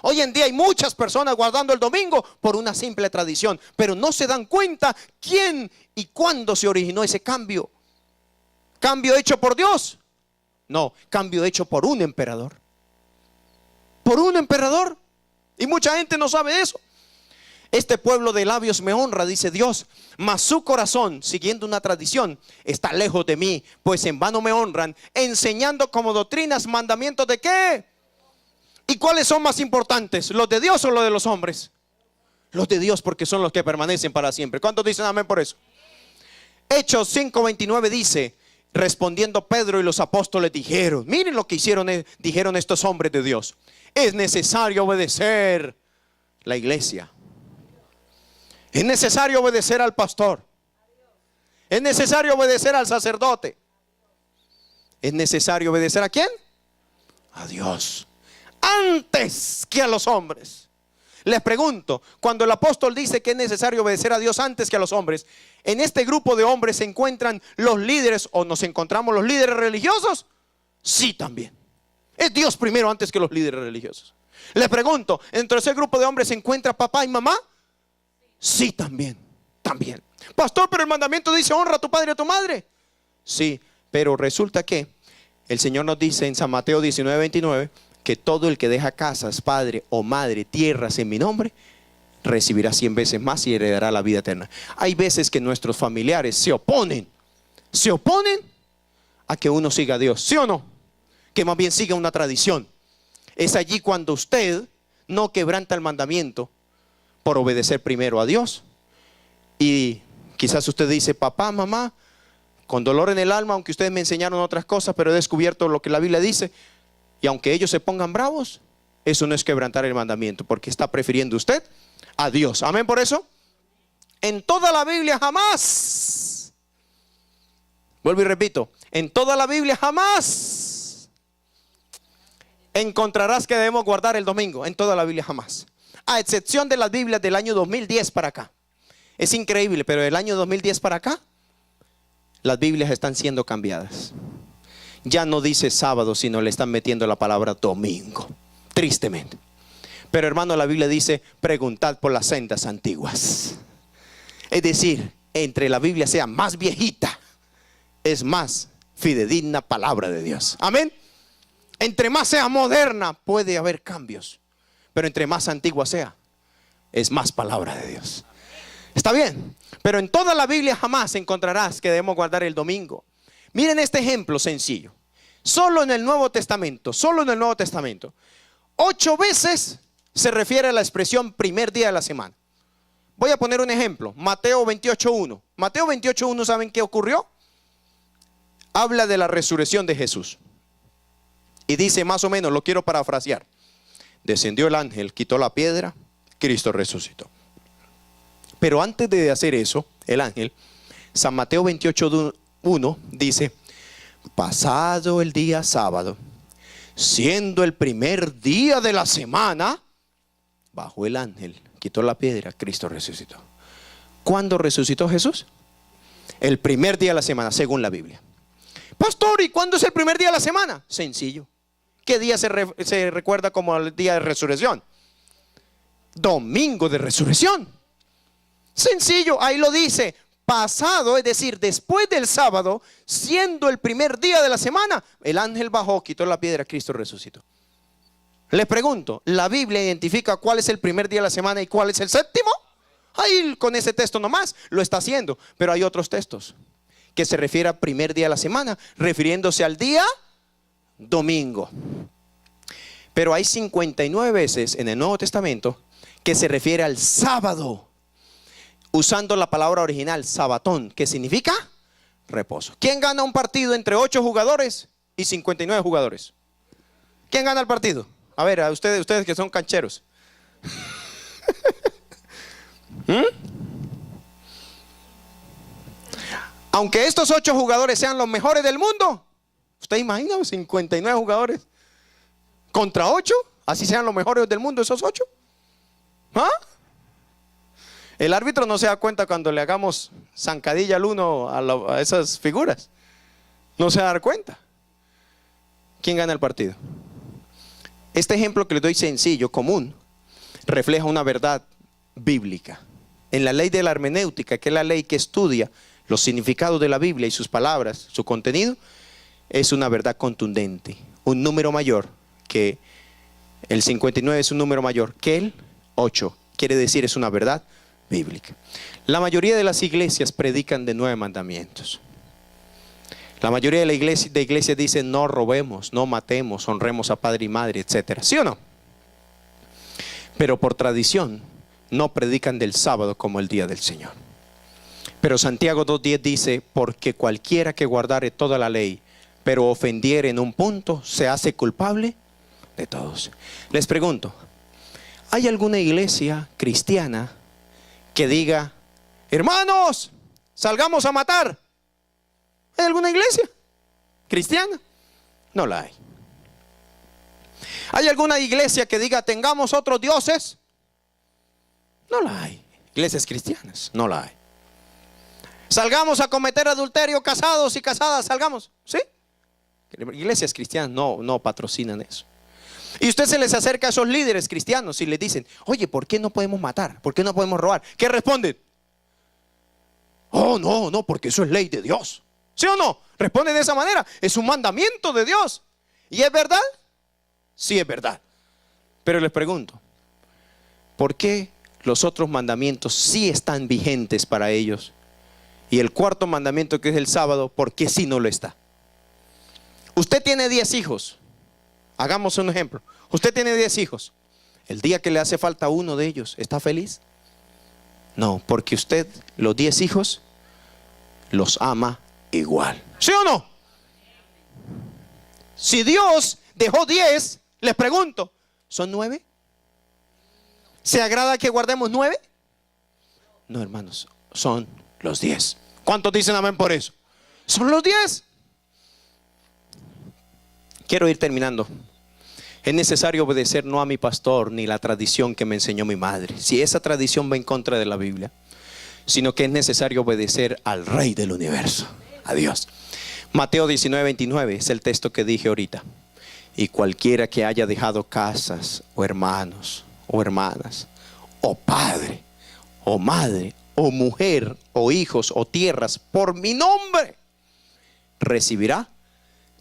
Hoy en día hay muchas personas guardando el domingo por una simple tradición, pero no se dan cuenta quién y cuándo se originó ese cambio. ¿Cambio hecho por Dios? No, cambio hecho por un emperador. Por un emperador. Y mucha gente no sabe eso. Este pueblo de labios me honra, dice Dios, mas su corazón, siguiendo una tradición, está lejos de mí, pues en vano me honran, enseñando como doctrinas mandamientos de ¿qué? ¿Y cuáles son más importantes? ¿Los de Dios o los de los hombres? Los de Dios, porque son los que permanecen para siempre. ¿Cuántos dicen amén por eso? Hechos 5:29 dice, respondiendo Pedro y los apóstoles dijeron, miren lo que dijeron estos hombres de Dios. Es necesario obedecer la iglesia. Es necesario obedecer al pastor. Es necesario obedecer al sacerdote. Es necesario obedecer ¿a quién? A Dios. Antes que a los hombres. Les pregunto, cuando el apóstol dice que es necesario obedecer a Dios antes que a los hombres, ¿en este grupo de hombres se encuentran los líderes o nos encontramos los líderes religiosos? Sí, también. Es Dios primero antes que los líderes religiosos. Les pregunto, ¿entre ese grupo de hombres se encuentra papá y mamá? Sí, también. Pastor, pero el mandamiento dice honra a tu padre y a tu madre. Sí, pero resulta que el Señor nos dice en San Mateo 19:29 que todo el que deja casas, padre o madre, tierras en mi nombre, recibirá 100 veces más y heredará la vida eterna. Hay veces que nuestros familiares se oponen a que uno siga a Dios, ¿sí o no? Que más bien siga una tradición. Es allí cuando usted no quebranta el mandamiento por obedecer primero a Dios. Y quizás usted dice, papá, mamá, con dolor en el alma, aunque ustedes me enseñaron otras cosas, pero he descubierto lo que la Biblia dice. Y aunque ellos se pongan bravos, eso no es quebrantar el mandamiento, porque está prefiriendo usted a Dios. Amén por eso. En toda la Biblia jamás, vuelvo y repito, en toda la Biblia jamás encontrarás que debemos guardar el domingo. En toda la Biblia jamás. A excepción de las Biblias del año 2010 para acá. Es increíble, pero del año 2010 para acá, las Biblias están siendo cambiadas. Ya no dice sábado, sino le están metiendo la palabra domingo. Tristemente. Pero hermano, la Biblia dice, preguntad por las sendas antiguas. Es decir, entre la Biblia sea más viejita, es más fidedigna palabra de Dios. Amén. Entre más sea moderna, puede haber cambios. Pero entre más antigua sea, es más palabra de Dios. ¿Está bien? Pero en toda la Biblia jamás encontrarás que debemos guardar el domingo. Miren este ejemplo sencillo. Solo en el Nuevo Testamento, 8 veces se refiere a la expresión primer día de la semana. Voy a poner un ejemplo. Mateo 28:1. Mateo 28:1, ¿saben qué ocurrió? Habla de la resurrección de Jesús. Y dice más o menos, lo quiero parafrasear. Descendió el ángel, quitó la piedra, Cristo resucitó. Pero antes de hacer eso, el ángel, San Mateo 28:1 dice, pasado el día sábado, siendo el primer día de la semana, bajó el ángel, quitó la piedra, Cristo resucitó. ¿Cuándo resucitó Jesús? El primer día de la semana, según la Biblia. Pastor, ¿y cuándo es el primer día de la semana? Sencillo. ¿Qué día se recuerda como el día de resurrección? Domingo de resurrección. Sencillo, ahí lo dice. Pasado, es decir, después del sábado, siendo el primer día de la semana, el ángel bajó, quitó la piedra, Cristo resucitó. Les pregunto, ¿la Biblia identifica cuál es el primer día de la semana y cuál es el séptimo? Ahí con ese texto nomás lo está haciendo. Pero hay otros textos que se refieren al primer día de la semana, refiriéndose al día domingo. Pero hay 59 veces en el Nuevo Testamento que se refiere al sábado, usando la palabra original, sabatón, que significa reposo. ¿Quién gana un partido entre 8 jugadores y 59 jugadores? ¿Quién gana el partido? A ver, a ustedes que son cancheros. Aunque estos 8 jugadores sean los mejores del mundo, ¿usted imagina 59 jugadores contra 8? Así sean los mejores del mundo esos 8. ¿Ah? El árbitro no se da cuenta cuando le hagamos zancadilla al uno a esas figuras. No se va a dar cuenta. ¿Quién gana el partido? Este ejemplo que le doy sencillo, común, refleja una verdad bíblica. En la ley de la hermenéutica, que es la ley que estudia los significados de la Biblia y sus palabras, su contenido, es una verdad contundente. Un número mayor que el 59 es un número mayor que el 8. Quiere decir, es una verdad bíblica. La mayoría de las iglesias predican de 9 mandamientos. La mayoría de la iglesia dice: no robemos, no matemos, honremos a padre y madre, etcétera. ¿Sí o no? Pero por tradición no predican del sábado como el día del Señor. Pero Santiago 2:10 dice: porque cualquiera que guardare toda la ley, pero ofendiere en un punto, se hace culpable de todos. Les pregunto, ¿hay alguna iglesia cristiana que diga: hermanos, salgamos a matar? ¿Hay alguna iglesia cristiana? No la hay. ¿Hay alguna iglesia que diga: tengamos otros dioses? No la hay. Iglesias cristianas, no la hay. Salgamos a cometer adulterio, casados y casadas, salgamos, ¿sí? Iglesias cristianas no patrocinan eso. Y usted se les acerca a esos líderes cristianos y les dicen: oye, ¿por qué no podemos matar? ¿Por qué no podemos robar? ¿Qué responden? Oh, no, porque eso es ley de Dios. ¿Sí o no? Responden de esa manera. Es un mandamiento de Dios. ¿Y es verdad? Sí, es verdad. Pero les pregunto, ¿por qué los otros mandamientos sí están vigentes para ellos? Y el cuarto mandamiento, que es el sábado, ¿por qué sí no lo está? Usted tiene 10 hijos. Hagamos un ejemplo. Usted tiene 10 hijos. El día que le hace falta uno de ellos, ¿está feliz? No, porque usted los 10 hijos los ama igual. ¿Sí o no? Si Dios dejó 10, les pregunto, ¿son 9? ¿Se agrada que guardemos 9? No, hermanos, son los 10. ¿Cuántos dicen amén por eso? Son los 10. Quiero ir terminando. Es necesario obedecer no a mi pastor ni la tradición que me enseñó mi madre, si esa tradición va en contra de la Biblia, sino que es necesario obedecer al Rey del universo, a Dios. Mateo 19:29 es el texto que dije ahorita. Y cualquiera que haya dejado casas, o hermanos, o hermanas, o padre, o madre, o mujer, o hijos, o tierras, por mi nombre, recibirá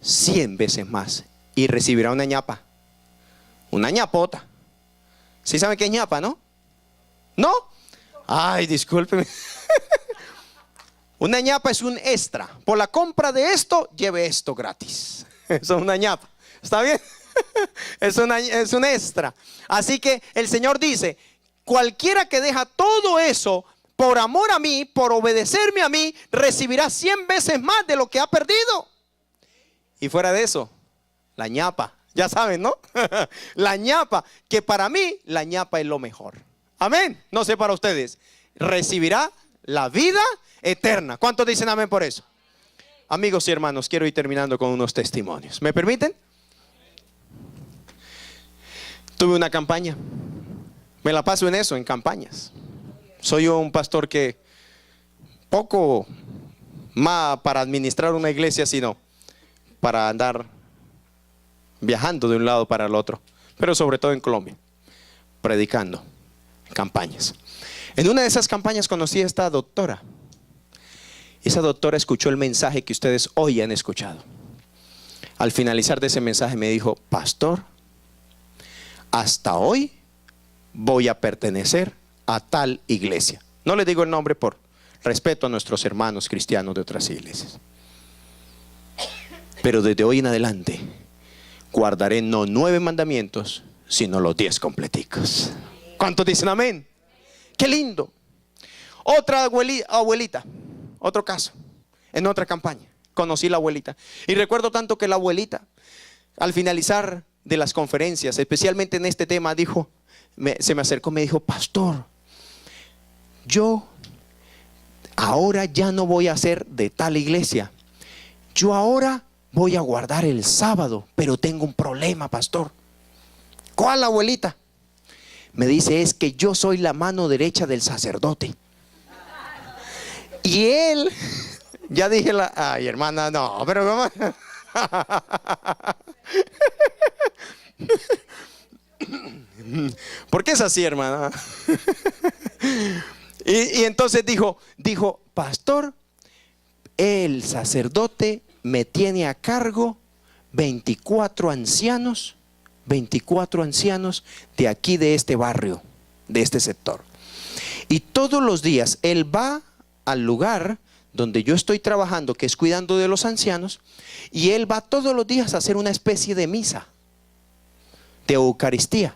100 veces más. Y recibirá una ñapa, una ñapota. ¿Sí saben qué es ñapa, no? ¿No? Ay, discúlpeme. Una ñapa es un extra. Por la compra de esto, lleve esto gratis. Eso es una ñapa. ¿Está bien? Es un extra. Así que el Señor dice: cualquiera que deja todo eso por amor a mí, por obedecerme a mí, recibirá 100 veces más de lo que ha perdido. Y fuera de eso, la ñapa, ya saben, ¿no? La ñapa, que para mí la ñapa es lo mejor. Amén. No sé para ustedes. Recibirá la vida eterna. ¿Cuántos dicen amén por eso? Amigos y hermanos, quiero ir terminando con unos testimonios. ¿Me permiten? Tuve una campaña. Me la paso en eso, en campañas. Soy un pastor que poco más para administrar una iglesia, sino para andar viajando de un lado para el otro, pero sobre todo en Colombia, predicando, campañas. En una de esas campañas conocí a esta doctora. Esa doctora escuchó el mensaje que ustedes hoy han escuchado. Al finalizar de ese mensaje me dijo: pastor, hasta hoy voy a pertenecer a tal iglesia. No le digo el nombre por respeto a nuestros hermanos cristianos de otras iglesias. Pero desde hoy en adelante guardaré no 9 mandamientos, sino los 10 completicos. ¿Cuántos dicen amén? ¡Qué lindo! Otra abuelita, otro caso, en otra campaña, conocí la abuelita. Y recuerdo tanto que la abuelita, al finalizar de las conferencias, especialmente en este tema, se me acercó y me dijo: pastor, yo ahora ya no voy a ser de tal iglesia. Yo ahora voy a guardar el sábado, pero tengo un problema, pastor. ¿Cuál, abuelita? Me dice: es que yo soy la mano derecha del sacerdote. Y él, ya dije ay, hermana, no, pero ¿cómo? ¿Por qué es así, hermana? Y entonces dijo, pastor, el sacerdote me tiene a cargo 24 ancianos de aquí, de este barrio, de este sector. Y todos los días él va al lugar donde yo estoy trabajando, que es cuidando de los ancianos, y él va todos los días a hacer una especie de misa, de Eucaristía.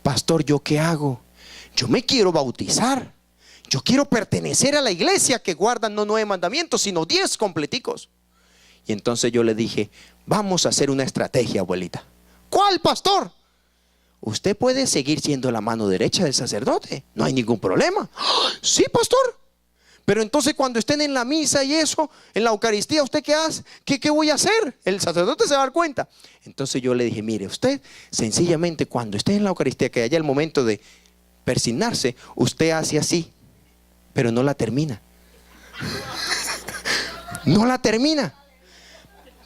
Pastor, ¿yo qué hago? Yo me quiero bautizar. Yo quiero pertenecer a la iglesia que guarda no 9 mandamientos, sino 10 completicos. Y entonces yo le dije, vamos a hacer una estrategia, abuelita. ¿Cuál, pastor? Usted puede seguir siendo la mano derecha del sacerdote, no hay ningún problema. Sí, pastor. Pero entonces cuando estén en la misa y eso, en la Eucaristía, ¿usted qué hace? ¿Qué voy a hacer? El sacerdote se va a dar cuenta. Entonces yo le dije, mire, usted sencillamente cuando esté en la Eucaristía, que haya el momento de persignarse, usted hace así, pero no la termina. No la termina.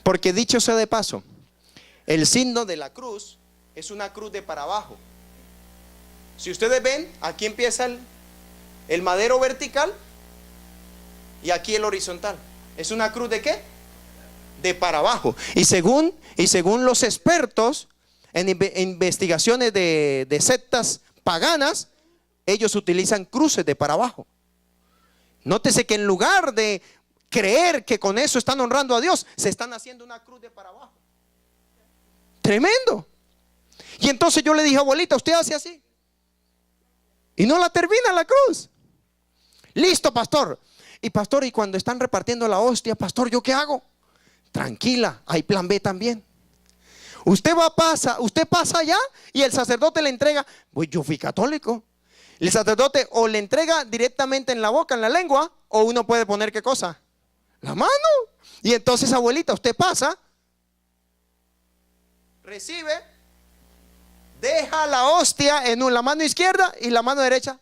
Porque dicho sea de paso, el signo de la cruz es una cruz de para abajo. Si ustedes ven, aquí empieza el madero vertical y aquí el horizontal. ¿Es una cruz de qué? De para abajo. Y según los expertos en investigaciones de sectas paganas, ellos utilizan cruces de para abajo. Nótese que en lugar de creer que con eso están honrando a Dios, se están haciendo una cruz de para abajo. Tremendo. Y entonces yo le dije, abuelita, usted hace así y no la termina la cruz. Listo, pastor. Y pastor, y cuando están repartiendo la hostia, pastor, ¿yo qué hago? Tranquila, hay plan B también. Usted pasa allá y el sacerdote le entrega. Pues yo fui católico. El sacerdote o le entrega directamente en la boca, en la lengua, o uno puede poner ¿qué cosa? La mano. Y entonces, abuelita, usted pasa, recibe, deja la hostia en la mano izquierda y la mano derecha.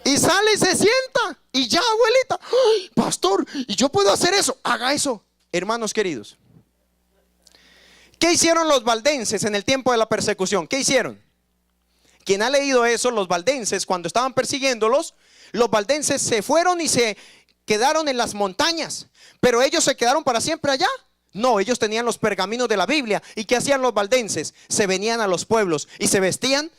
Y sale y se sienta. Y ya, abuelita, ¡ay, pastor! ¿Y yo puedo hacer eso? Haga eso. Hermanos queridos, ¿qué hicieron los valdenses en el tiempo de la persecución? ¿Qué hicieron? Quien ha leído eso, los valdenses, cuando estaban persiguiéndolos, los valdenses se fueron y se quedaron en las montañas. Pero ellos se quedaron para siempre allá. No, ellos tenían los pergaminos de la Biblia. ¿Y qué hacían los valdenses? Se venían a los pueblos y se vestían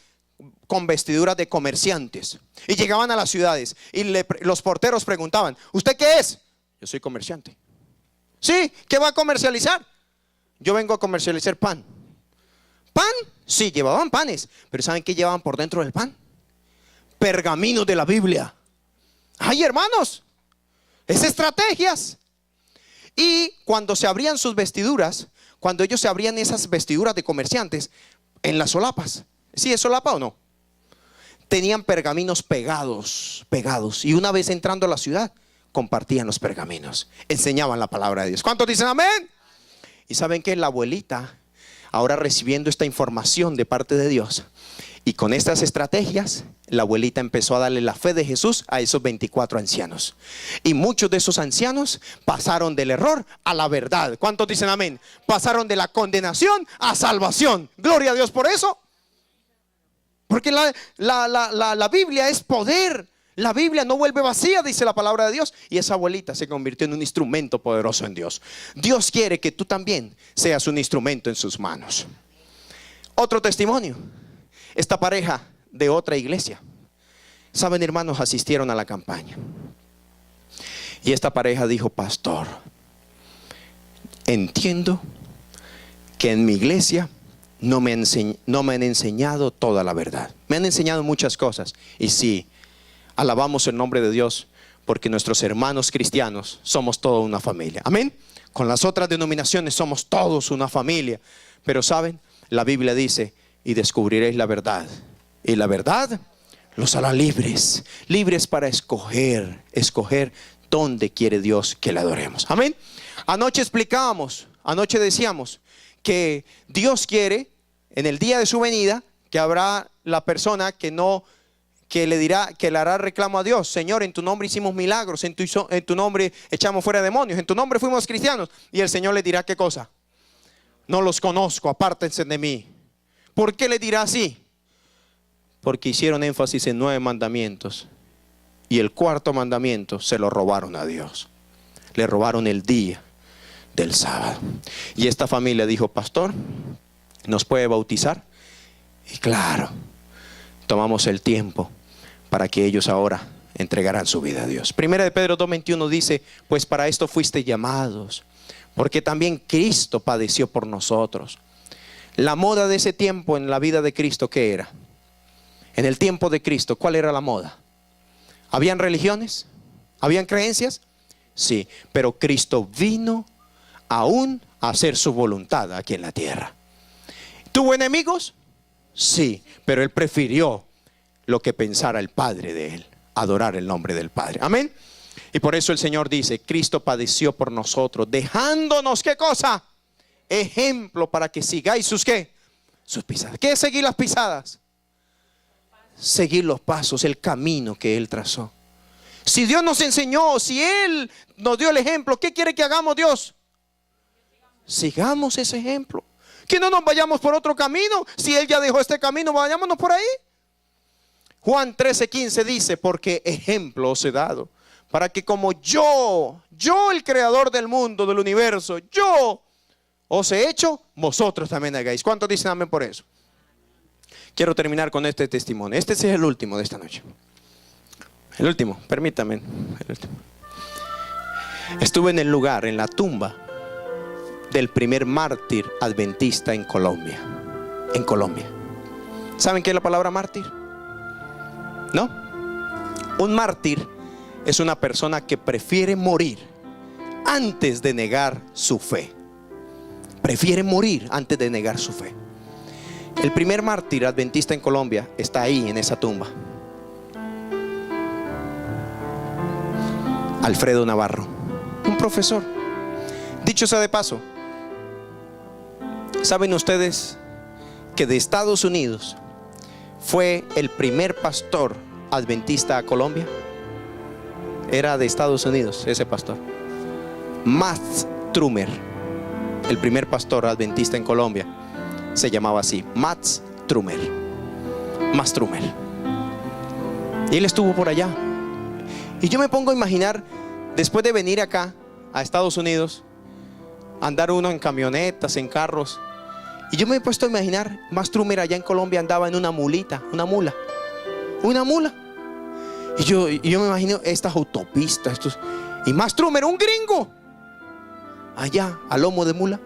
con vestiduras de comerciantes. Y llegaban a las ciudades y los porteros preguntaban, ¿usted qué es? Yo soy comerciante. Sí, ¿qué va a comercializar? Yo vengo a comercializar pan. ¿Pan? Sí, llevaban panes. Pero ¿saben qué llevaban por dentro del pan? Pergaminos de la Biblia. ¡Ay, hermanos! Es estrategias. Y cuando se abrían sus vestiduras, cuando ellos se abrían esas vestiduras de comerciantes, en las solapas, ¿sí es solapa o no? Tenían pergaminos pegados. Y una vez entrando a la ciudad, compartían los pergaminos, enseñaban la palabra de Dios. ¿Cuántos dicen amén? Y saben que la abuelita, ahora recibiendo esta información de parte de Dios, y con estas estrategias, la abuelita empezó a darle la fe de Jesús a esos 24 ancianos. Y muchos de esos ancianos pasaron del error a la verdad. ¿Cuántos dicen amén? Pasaron de la condenación a salvación. Gloria a Dios por eso. Porque la Biblia es poder. La Biblia no vuelve vacía, dice la palabra de Dios. Y esa abuelita se convirtió en un instrumento poderoso en Dios. Dios quiere que tú también seas un instrumento en sus manos. Otro testimonio. Esta pareja de otra iglesia, saben, hermanos, asistieron a la campaña. Y esta pareja dijo, pastor, entiendo que en mi iglesia no me han enseñado toda la verdad. Me han enseñado muchas cosas. Y sí, alabamos el nombre de Dios, porque nuestros hermanos cristianos somos toda una familia. Amén. Con las otras denominaciones somos todos una familia. Pero saben, la Biblia dice, y descubriréis la verdad, y la verdad los hará libres. Libres para escoger dónde quiere Dios que le adoremos. Amén. Anoche decíamos que Dios quiere, en el día de su venida, que habrá la persona que le hará reclamo a Dios. Señor, en tu nombre hicimos milagros, en tu nombre echamos fuera demonios, en tu nombre fuimos cristianos. Y el Señor le dirá, ¿qué cosa? No los conozco, apártense de mí. ¿Por qué le dirá así? Porque hicieron énfasis en 9 mandamientos. Y el 4.º mandamiento se lo robaron a Dios. Le robaron el día del sábado. Y esta familia dijo: pastor, ¿nos puede bautizar? Y claro, tomamos el tiempo para que ellos ahora entregaran su vida a Dios. Primera de Pedro 2:21 dice: pues para esto fuiste llamados, porque también Cristo padeció por nosotros. La moda de ese tiempo en la vida de Cristo, ¿qué era? En el tiempo de Cristo, ¿cuál era la moda? ¿Habían religiones? ¿Habían creencias? Sí, pero Cristo vino aún a hacer su voluntad aquí en la tierra. ¿Tuvo enemigos? Sí, pero Él prefirió lo que pensara el Padre de Él, adorar el nombre del Padre. Amén. Y por eso el Señor dice: Cristo padeció por nosotros, dejándonos, ¿qué cosa? Ejemplo para que sigáis sus, ¿qué? Sus pisadas. ¿Qué es seguir las pisadas? Seguir los pasos, el camino que Él trazó. Si Dios nos enseñó, si Él nos dio el ejemplo, ¿qué quiere que hagamos Dios? Sigamos ese ejemplo. Que no nos vayamos por otro camino. Si Él ya dejó este camino, vayámonos por ahí. Juan 13:15 dice: porque ejemplo os he dado, para que como yo el creador del mundo, del universo, yo os he hecho, vosotros también hagáis. ¿Cuántos dicen amén por eso? Quiero terminar con este testimonio. Este es el último de esta noche. El último, permítame. El último. Estuve en el lugar, en la tumba del primer mártir adventista en Colombia. En Colombia. ¿Saben qué es la palabra mártir? ¿No? Un mártir es una persona que prefiere morir antes de negar su fe. Prefiere morir antes de negar su fe. El primer mártir adventista en Colombia está ahí en esa tumba. Alfredo Navarro, un profesor. Dicho sea de paso, ¿saben ustedes que de Estados Unidos fue el primer pastor adventista a Colombia? Era de Estados Unidos ese pastor. Matt Trumer, el primer pastor adventista en Colombia, se llamaba así, Matt Trumer. Matt Trumer. Y él estuvo por allá. Y yo me pongo a imaginar, después de venir acá a Estados Unidos, andar uno en camionetas, en carros, y yo me he puesto a imaginar, Matt Trumer allá en Colombia andaba en una mulita, una mula. Y yo me imagino estas autopistas, y Matt Trumer, un gringo, allá a lomo de mula.